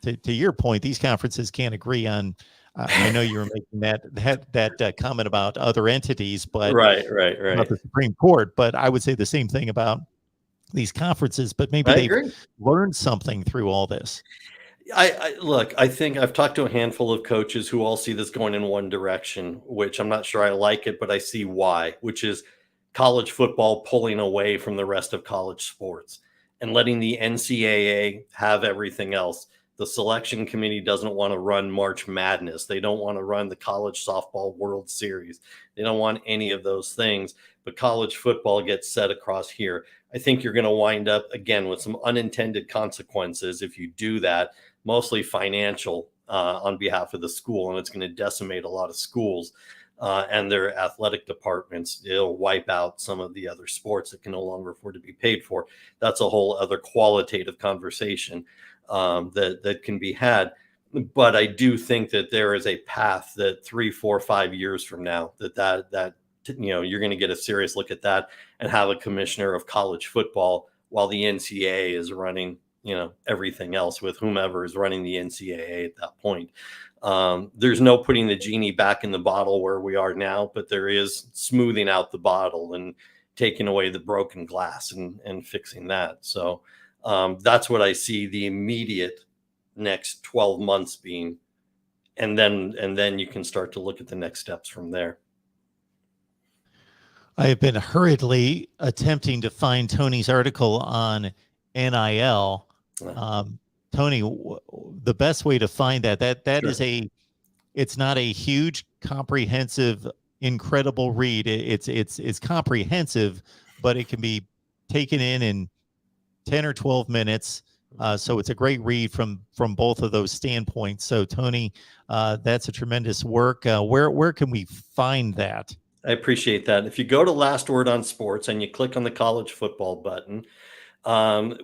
to your point, these conferences can't agree on. I know you were making that comment about other entities, but right about the Supreme Court. But I would say the same thing about these conferences. But maybe they've learned something through all this. I think I've talked to a handful of coaches who all see this going in one direction, which I'm not sure I like it, but I see why, which is college football pulling away from the rest of college sports and letting the NCAA have everything else. The selection committee doesn't want to run March Madness. They don't want to run the college softball World Series. They don't want any of those things, but college football gets set across here. I think you're going to wind up again with some unintended consequences if you do that, mostly financial on behalf of the school, and it's going to decimate a lot of schools and their athletic departments. It'll wipe out some of the other sports that can no longer afford to be paid for. That's a whole other qualitative conversation that can be had. But I do think that there is a path that 3, 4, 5 years from now that you're going to get a serious look at that and have a commissioner of college football while the NCAA is running, everything else with whomever is running the NCAA at that point. There's no putting the genie back in the bottle where we are now, but there is smoothing out the bottle and taking away the broken glass and fixing that. So that's what I see the immediate next 12 months being. And then you can start to look at the next steps from there. I have been hurriedly attempting to find Tony's article on NIL. Tony, the best way to find that Sure. is it's not a huge, comprehensive, incredible read. It's comprehensive, but it can be taken in 10 or 12 minutes. So it's a great read from both of those standpoints. So Tony, that's a tremendous work. Where can we find that? I appreciate that. If you go to Last Word on Sports and you click on the college football button,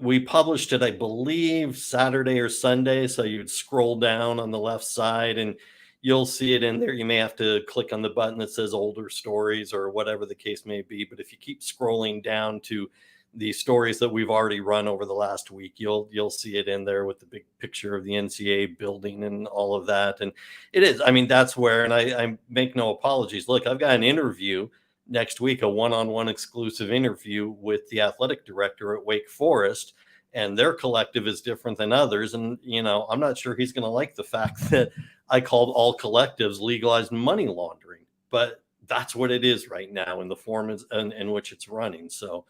we published it, I believe, Saturday or Sunday. So you'd scroll down on the left side and you'll see it in there. You may have to click on the button that says older stories or whatever the case may be. But if you keep scrolling down to the stories that we've already run over the last week. You'll see it in there with the big picture of the NCAA building and all of that. And it is, I mean, that's where, and I make no apologies. Look, I've got an interview next week, a one-on-one exclusive interview with the athletic director at Wake Forest, and their collective is different than others. And, you know, I'm not sure he's going to like the fact that I called all collectives legalized money laundering, but that's what it is right now in the form in which it's running. So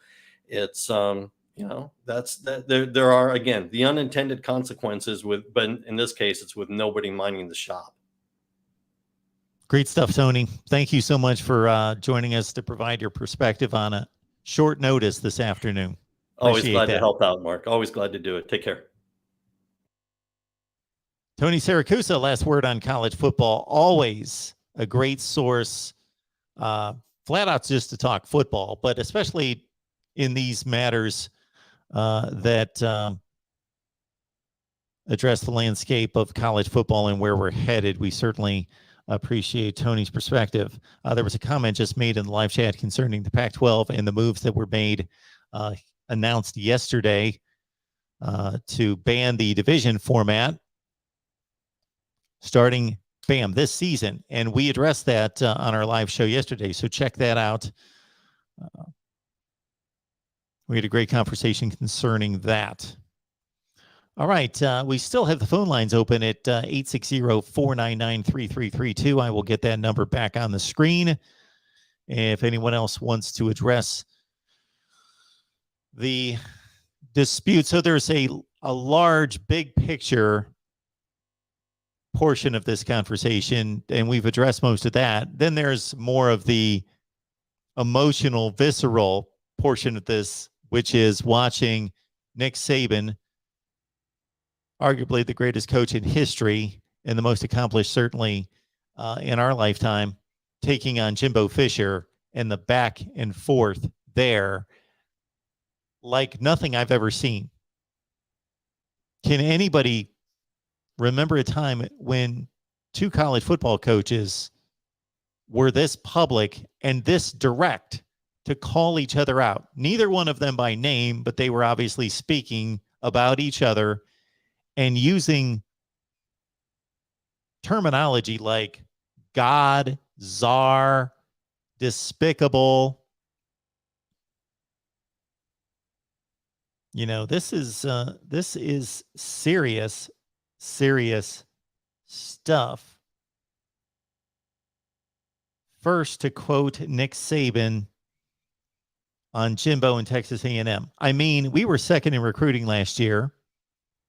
it's, you know, that's that there are, again, the unintended consequences with, but in this case, it's with nobody minding the shop. Great stuff, Tony. Thank you so much for joining us to provide your perspective on a short notice this afternoon. Always glad to help out, Mark. Always glad to do it. Take care. Tony Siracusa, last word on college football. Always a great source, flat out just to talk football, but especially in these matters that address the landscape of college football and where we're headed. We certainly appreciate Tony's perspective. There was a comment just made in the live chat concerning the Pac-12 and the moves that were made, announced yesterday to ban the division format starting, bam, this season. And we addressed that on our live show yesterday. So check that out. We had a great conversation concerning that. All right. We still have the phone lines open at 860-499-3332. I will get that number back on the screen. If anyone else wants to address the dispute. So there's a large, big picture portion of this conversation, and we've addressed most of that. Then there's more of the emotional, visceral portion of this, which is watching Nick Saban, arguably the greatest coach in history and the most accomplished, certainly in our lifetime, taking on Jimbo Fisher and the back and forth there like nothing I've ever seen. Can anybody remember a time when two college football coaches were this public and this direct to call each other out? Neither one of them by name, but they were obviously speaking about each other and using terminology like God, czar, despicable. You know, this is serious stuff. First, to quote Nick Saban on Jimbo and Texas A&M. I mean, we were second in recruiting last year.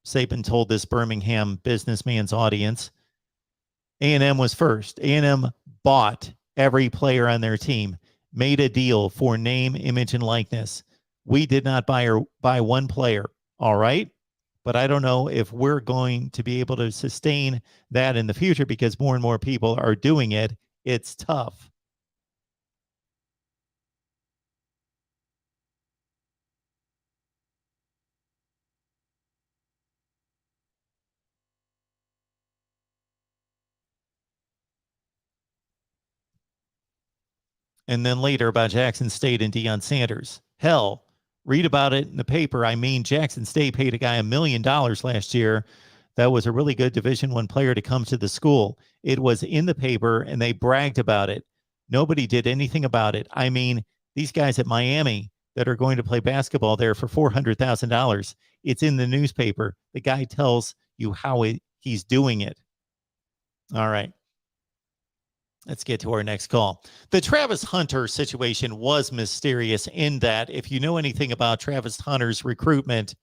Saban told this Birmingham businessman's audience. A&M was first. A&M bought every player on their team, made a deal for name, image, and likeness. We did not buy one player, all right? But I don't know if we're going to be able to sustain that in the future because more and more people are doing it. It's tough. And then later about Jackson State and Deion Sanders. Hell, read about it in the paper. I mean, Jackson State paid a guy $1 million last year. That was a really good Division I player to come to the school. It was in the paper, and they bragged about it. Nobody did anything about it. I mean, these guys at Miami that are going to play basketball there for $400,000, it's in the newspaper. The guy tells you how he's doing it. All right. Let's get to our next call. The Travis Hunter situation was mysterious in that if you know anything about Travis Hunter's recruitment,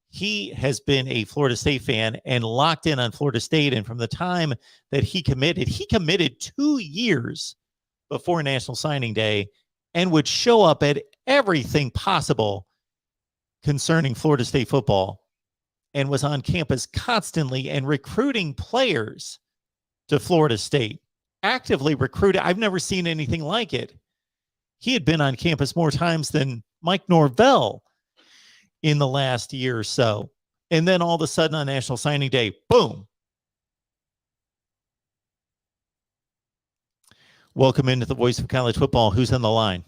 he has been a Florida State fan and locked in on Florida State. And from the time that he committed 2 years before National Signing Day and would show up at everything possible concerning Florida State football and was on campus constantly and recruiting players to Florida State. Actively recruited. I've never seen anything like it. He had been on campus more times than Mike Norvell in the last year or so. And then all of a sudden on National Signing Day, boom. Welcome into the Voice of College Football. Who's on the line?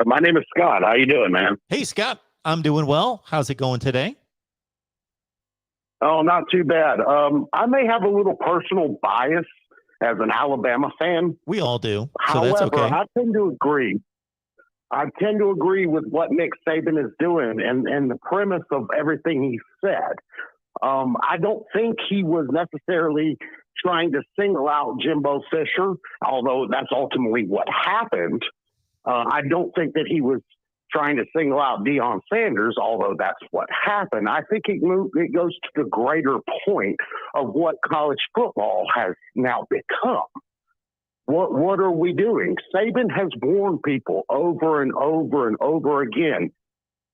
My name is Scott. How you doing, man? Hey, Scott. I'm doing well. How's it going today? Oh, not too bad. I may have a little personal bias as an Alabama fan. We all do. So However, that's okay. I tend to agree. I tend to agree with what Nick Saban is doing and the premise of everything he said. I don't think he was necessarily trying to single out Jimbo Fisher, although that's ultimately what happened. I don't think that he was trying to single out Deion Sanders, although that's what happened. I think it goes to the greater point of what college football has now become. What are we doing? Saban has warned people over and over and over again,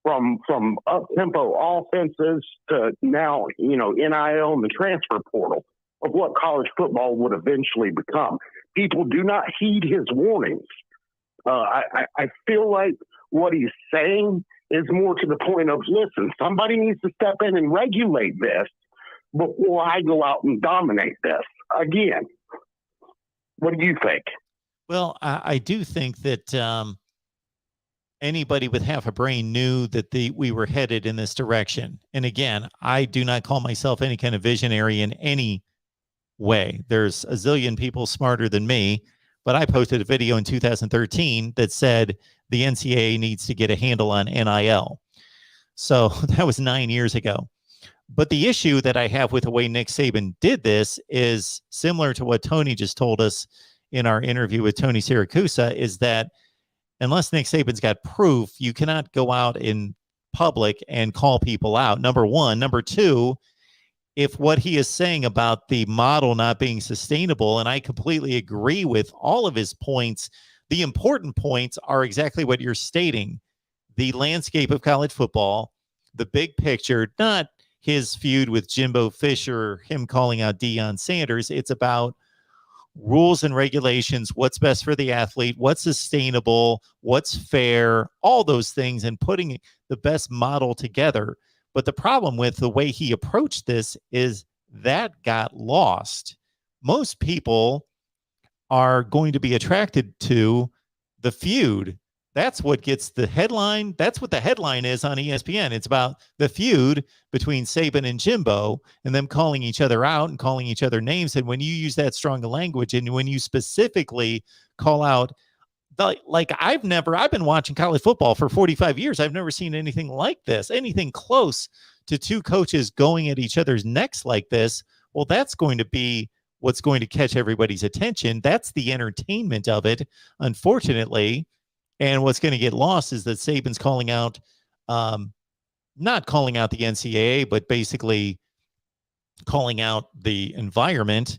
from up-tempo offenses to now, NIL and the transfer portal, of what college football would eventually become. People do not heed his warnings. I feel like what he's saying is more to the point of, listen, somebody needs to step in and regulate this before I go out and dominate this again. What do you think? Well, I do think that anybody with half a brain knew that we were headed in this direction. And again, I do not call myself any kind of visionary in any way. There's a zillion people smarter than me, but I posted a video in 2013 that said the NCAA needs to get a handle on NIL. So that was 9 years ago. But the issue that I have with the way Nick Saban did this is similar to what Tony just told us in our interview with Tony Siracusa, is that unless Nick Saban's got proof, you cannot go out in public and call people out. Number one. Number two, if what he is saying about the model not being sustainable, and I completely agree with all of his points, the important points are exactly what you're stating. The landscape of college football, the big picture, not his feud with Jimbo Fisher, him calling out Deion Sanders. It's about rules and regulations, what's best for the athlete, what's sustainable, what's fair, all those things, and putting the best model together. But the problem with the way he approached this is that got lost. Most people are going to be attracted to the feud. That's what gets the headline. That's what the headline is on ESPN. It's about the feud between Saban and Jimbo and them calling each other out and calling each other names. And when you use that strong language and when you specifically call out, I've been watching college football for 45 years. I've never seen anything like this, anything close to two coaches going at each other's necks like this. Well, that's going to be what's going to catch everybody's attention. That's the entertainment of it, unfortunately. And what's going to get lost is that Saban's calling out, not calling out the NCAA, but basically calling out the environment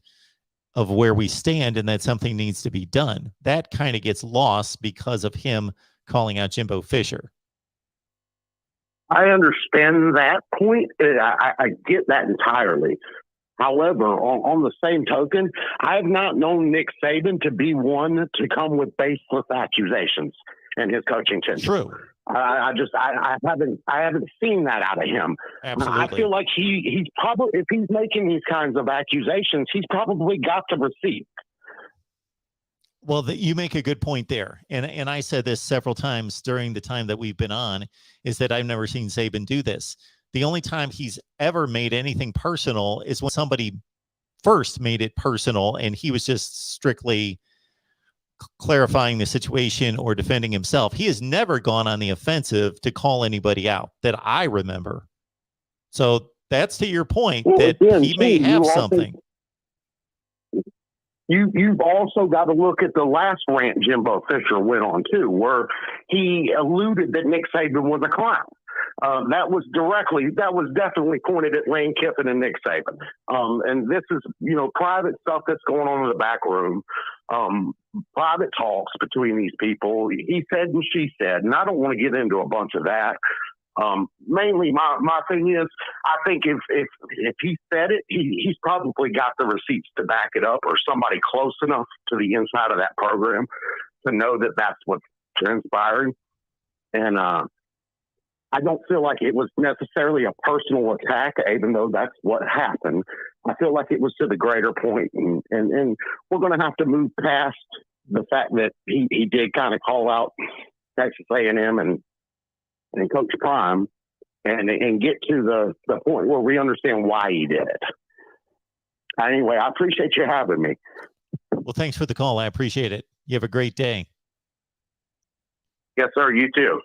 of where we stand and that something needs to be done. That kind of gets lost because of him calling out Jimbo Fisher. I understand that point. I get that entirely. However, on the same token, I have not known Nick Saban to be one to come with baseless accusations in his coaching tenure. True. I haven't seen that out of him. Absolutely. I feel like he's probably, if he's making these kinds of accusations, he's probably got the receipt. Well, you make a good point there. And I said this several times during the time that we've been on, is that I've never seen Saban do this. The only time he's ever made anything personal is when somebody first made it personal and he was just strictly clarifying the situation or defending himself. He has never gone on the offensive to call anybody out that I remember. So that's to your point, that he may have something. You've also got to look at the last rant Jimbo Fisher went on too, where he alluded that Nick Saban was a clown. That was definitely pointed at Lane Kiffin and Nick Saban. And this is, private stuff that's going on in the back room, private talks between these people. He said and she said, and I don't want to get into a bunch of that. Mainly my thing is, I think if he said it, he's probably got the receipts to back it up, or somebody close enough to the inside of that program to know that that's what's transpiring. And, I don't feel like it was necessarily a personal attack, even though that's what happened. I feel like it was to the greater point, and we're going to have to move past the fact that he did kind of call out Texas A&M and Coach Prime and get to the point where we understand why he did it. Anyway, I appreciate you having me. Well, thanks for the call. I appreciate it. You have a great day. Yes, sir. You too.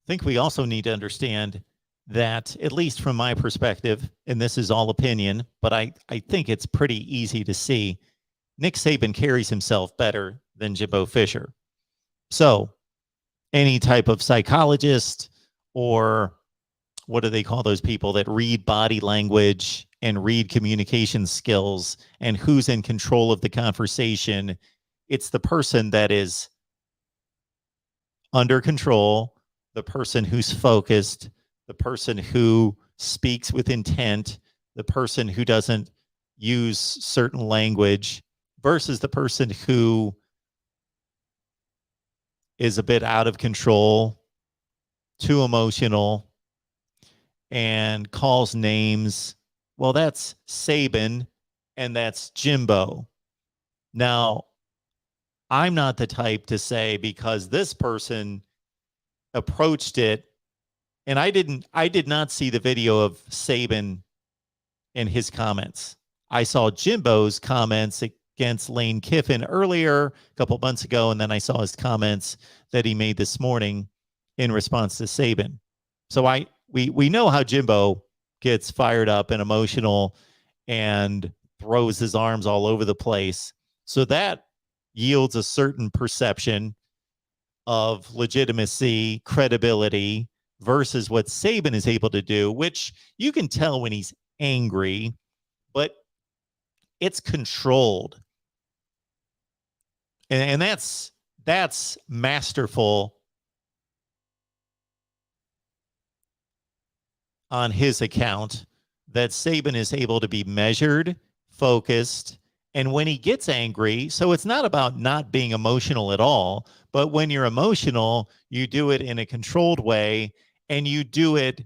I think we also need to understand that, at least from my perspective, and this is all opinion, but I think it's pretty easy to see, Nick Saban carries himself better than Jimbo Fisher. So any type of psychologist, or what do they call those people that read body language and read communication skills and who's in control of the conversation, it's the person that is under control, the person who's focused, the person who speaks with intent, the person who doesn't use certain language, versus the person who is a bit out of control, too emotional, and calls names. Well, that's Saban and that's Jimbo. Now, I'm not the type to say because this person approached it, and I did not see the video of Saban and his comments. I saw Jimbo's comments against Lane Kiffin earlier, a couple months ago, and then I saw his comments that he made this morning in response to Saban. So we know how Jimbo gets fired up and emotional and throws his arms all over the place. So that yields a certain perception of legitimacy, credibility, versus what Saban is able to do, which you can tell when he's angry, but it's controlled. And that's masterful on his account, that Saban is able to be measured, focused, and when he gets angry, so it's not about not being emotional at all, but when you're emotional, you do it in a controlled way, and you do it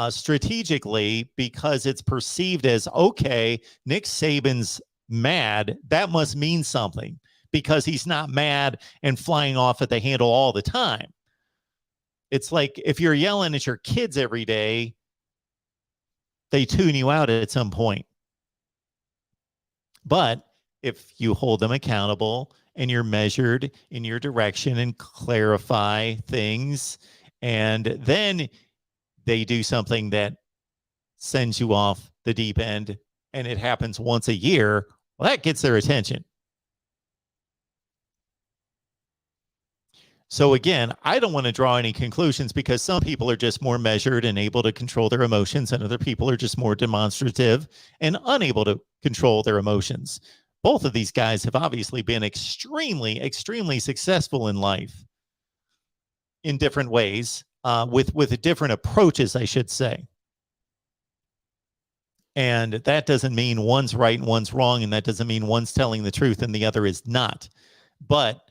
strategically, because it's perceived as, okay, Nick Saban's mad. That must mean something, because he's not mad and flying off at the handle all the time. It's like if you're yelling at your kids every day, they tune you out at some point. But if you hold them accountable and you're measured in your direction and clarify things, and then they do something that sends you off the deep end, and it happens once a year, well, that gets their attention. So again, I don't want to draw any conclusions, because some people are just more measured and able to control their emotions, and other people are just more demonstrative and unable to control their emotions. Both of these guys have obviously been extremely, extremely successful in life in different ways, with different approaches, I should say. And that doesn't mean one's right and one's wrong, and that doesn't mean one's telling the truth and the other is not. But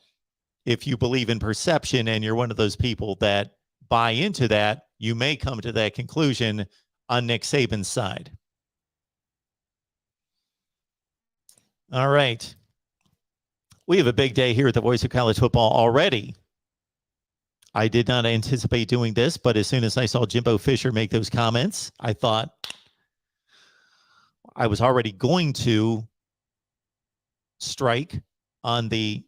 if you believe in perception and you're one of those people that buy into that, you may come to that conclusion on Nick Saban's side. All right. We have a big day here at the Voice of College Football already. I did not anticipate doing this, but as soon as I saw Jimbo Fisher make those comments, I thought I was already going to strike on the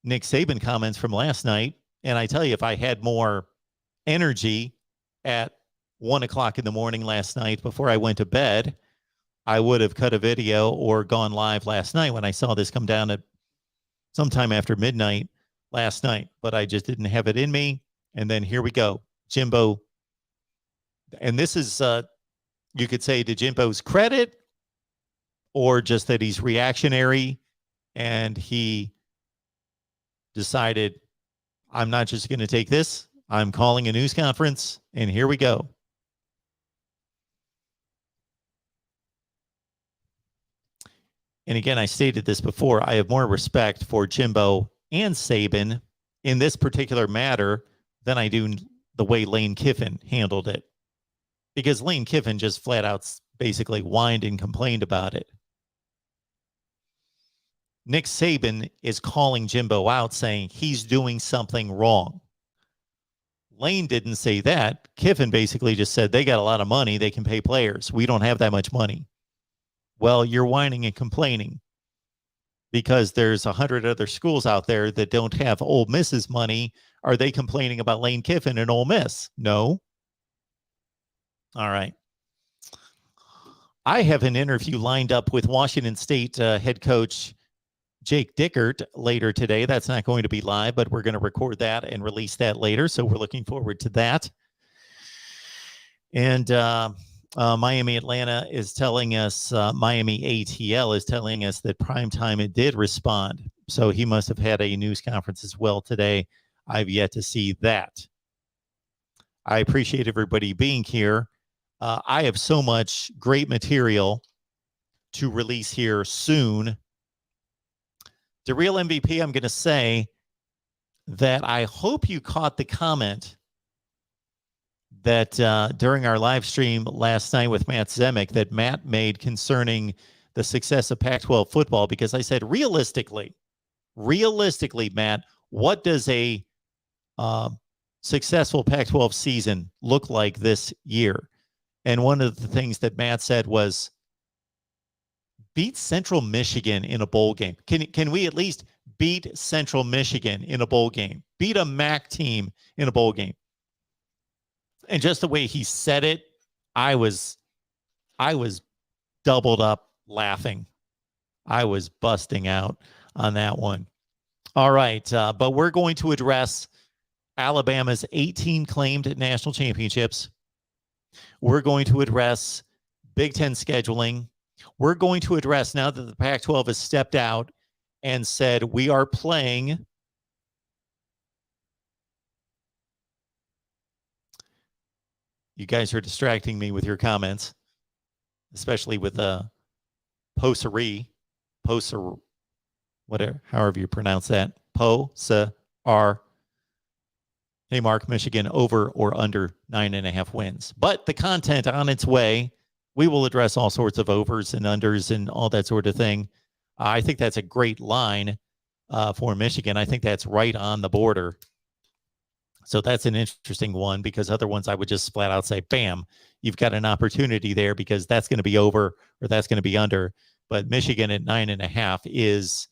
Nick Saban comments from last night. And I tell you, if I had more energy at 1 o'clock in the morning last night before I went to bed, I would have cut a video or gone live last night when I saw this come down at sometime after midnight last night, but I just didn't have it in me. And then here we go. Jimbo. And this is, you could say, to Jimbo's credit, or just that he's reactionary and he decided, I'm not just going to take this. I'm calling a news conference, and here we go. And again, I stated this before, I have more respect for Jimbo and Saban in this particular matter than I do the way Lane Kiffin handled it. Because Lane Kiffin just flat out basically whined and complained about it. Nick Saban is calling Jimbo out, saying he's doing something wrong. Lane didn't say that. Kiffin basically just said they got a lot of money. They can pay players. We don't have that much money. Well, you're whining and complaining because there's 100 other schools out there that don't have Ole Miss's money. Are they complaining about Lane Kiffin and Ole Miss? No. All right. I have an interview lined up with Washington State head coach Jake Dickert later today. That's not going to be live, but we're going to record that and release that later. So we're looking forward to that. And Miami Atlanta is telling us, Miami ATL is telling us that Primetime it did respond. So he must have had a news conference as well today. I've yet to see that. I appreciate everybody being here. I have so much great material to release here soon. The real MVP, I'm going to say that I hope you caught the comment that during our live stream last night with Matt Zemek that Matt made concerning the success of Pac-12 football, because I said, realistically, Matt, what does a successful Pac-12 season look like this year? And one of the things that Matt said was, beat Central Michigan in a bowl game. Can we at least beat Central Michigan in a bowl game? Beat a MAC team in a bowl game. And just the way he said it, I was doubled up laughing. I was busting out on that one. All right, but we're going to address Alabama's 18 claimed national championships. We're going to address Big Ten scheduling. We're going to address, now that the Pac-12 has stepped out and said we are playing you guys are distracting me with your comments, especially with whatever, however you pronounce that. Hey, Mark, Michigan over or under 9.5 wins. But the content on its way. We will address all sorts of overs and unders and all that sort of thing. I think that's a great line for Michigan. I think that's right on the border. So that's an interesting one, because other ones I would just flat out say, bam, you've got an opportunity there, because that's going to be over or that's going to be under. But Michigan at 9.5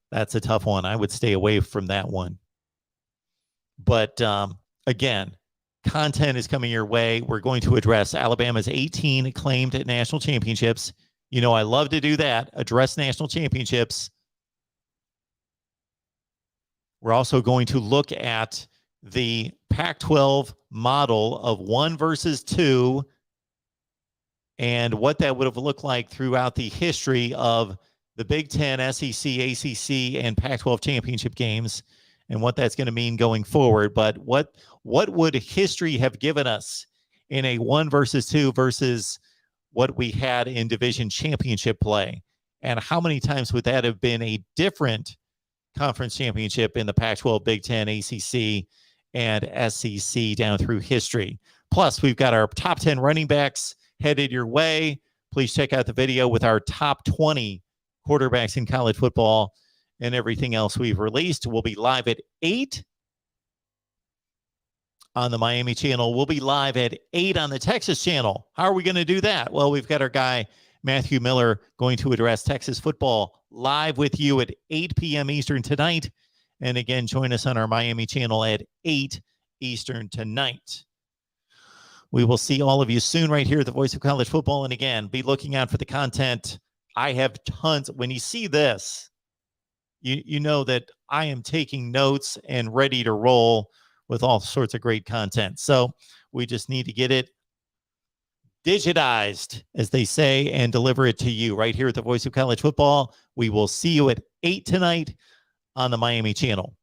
that's a tough one. I would stay away from that one. But again, content is coming your way. We're going to address Alabama's 18 claimed national championships. You know, I love to do that, address national championships. We're also going to look at the Pac-12 model of 1 versus 2 and what that would have looked like throughout the history of the Big Ten, SEC, ACC, and Pac-12 championship games, and what that's going to mean going forward. But what would history have given us in a 1 versus 2 versus what we had in division championship play? And how many times would that have been a different conference championship in the Pac-12, Big Ten, ACC, and SEC down through history? Plus, we've got our top 10 running backs headed your way. Please check out the video with our top 20 quarterbacks in college football and everything else we've released. We'll be live at 8 on the Miami channel. We'll be live at 8 on the Texas channel. How are we going to do that? Well, we've got our guy, Matthew Miller, going to address Texas football live with you at 8 p.m. Eastern tonight. And again, join us on our Miami channel at 8 Eastern tonight. We will see all of you soon right here at the Voice of College Football. And again, be looking out for the content. I have tons. When you see this, you know that I am taking notes and ready to roll with all sorts of great content. So we just need to get it digitized, as they say, and deliver it to you right here at the Voice of College Football. We will see you at 8 tonight on the Miami channel.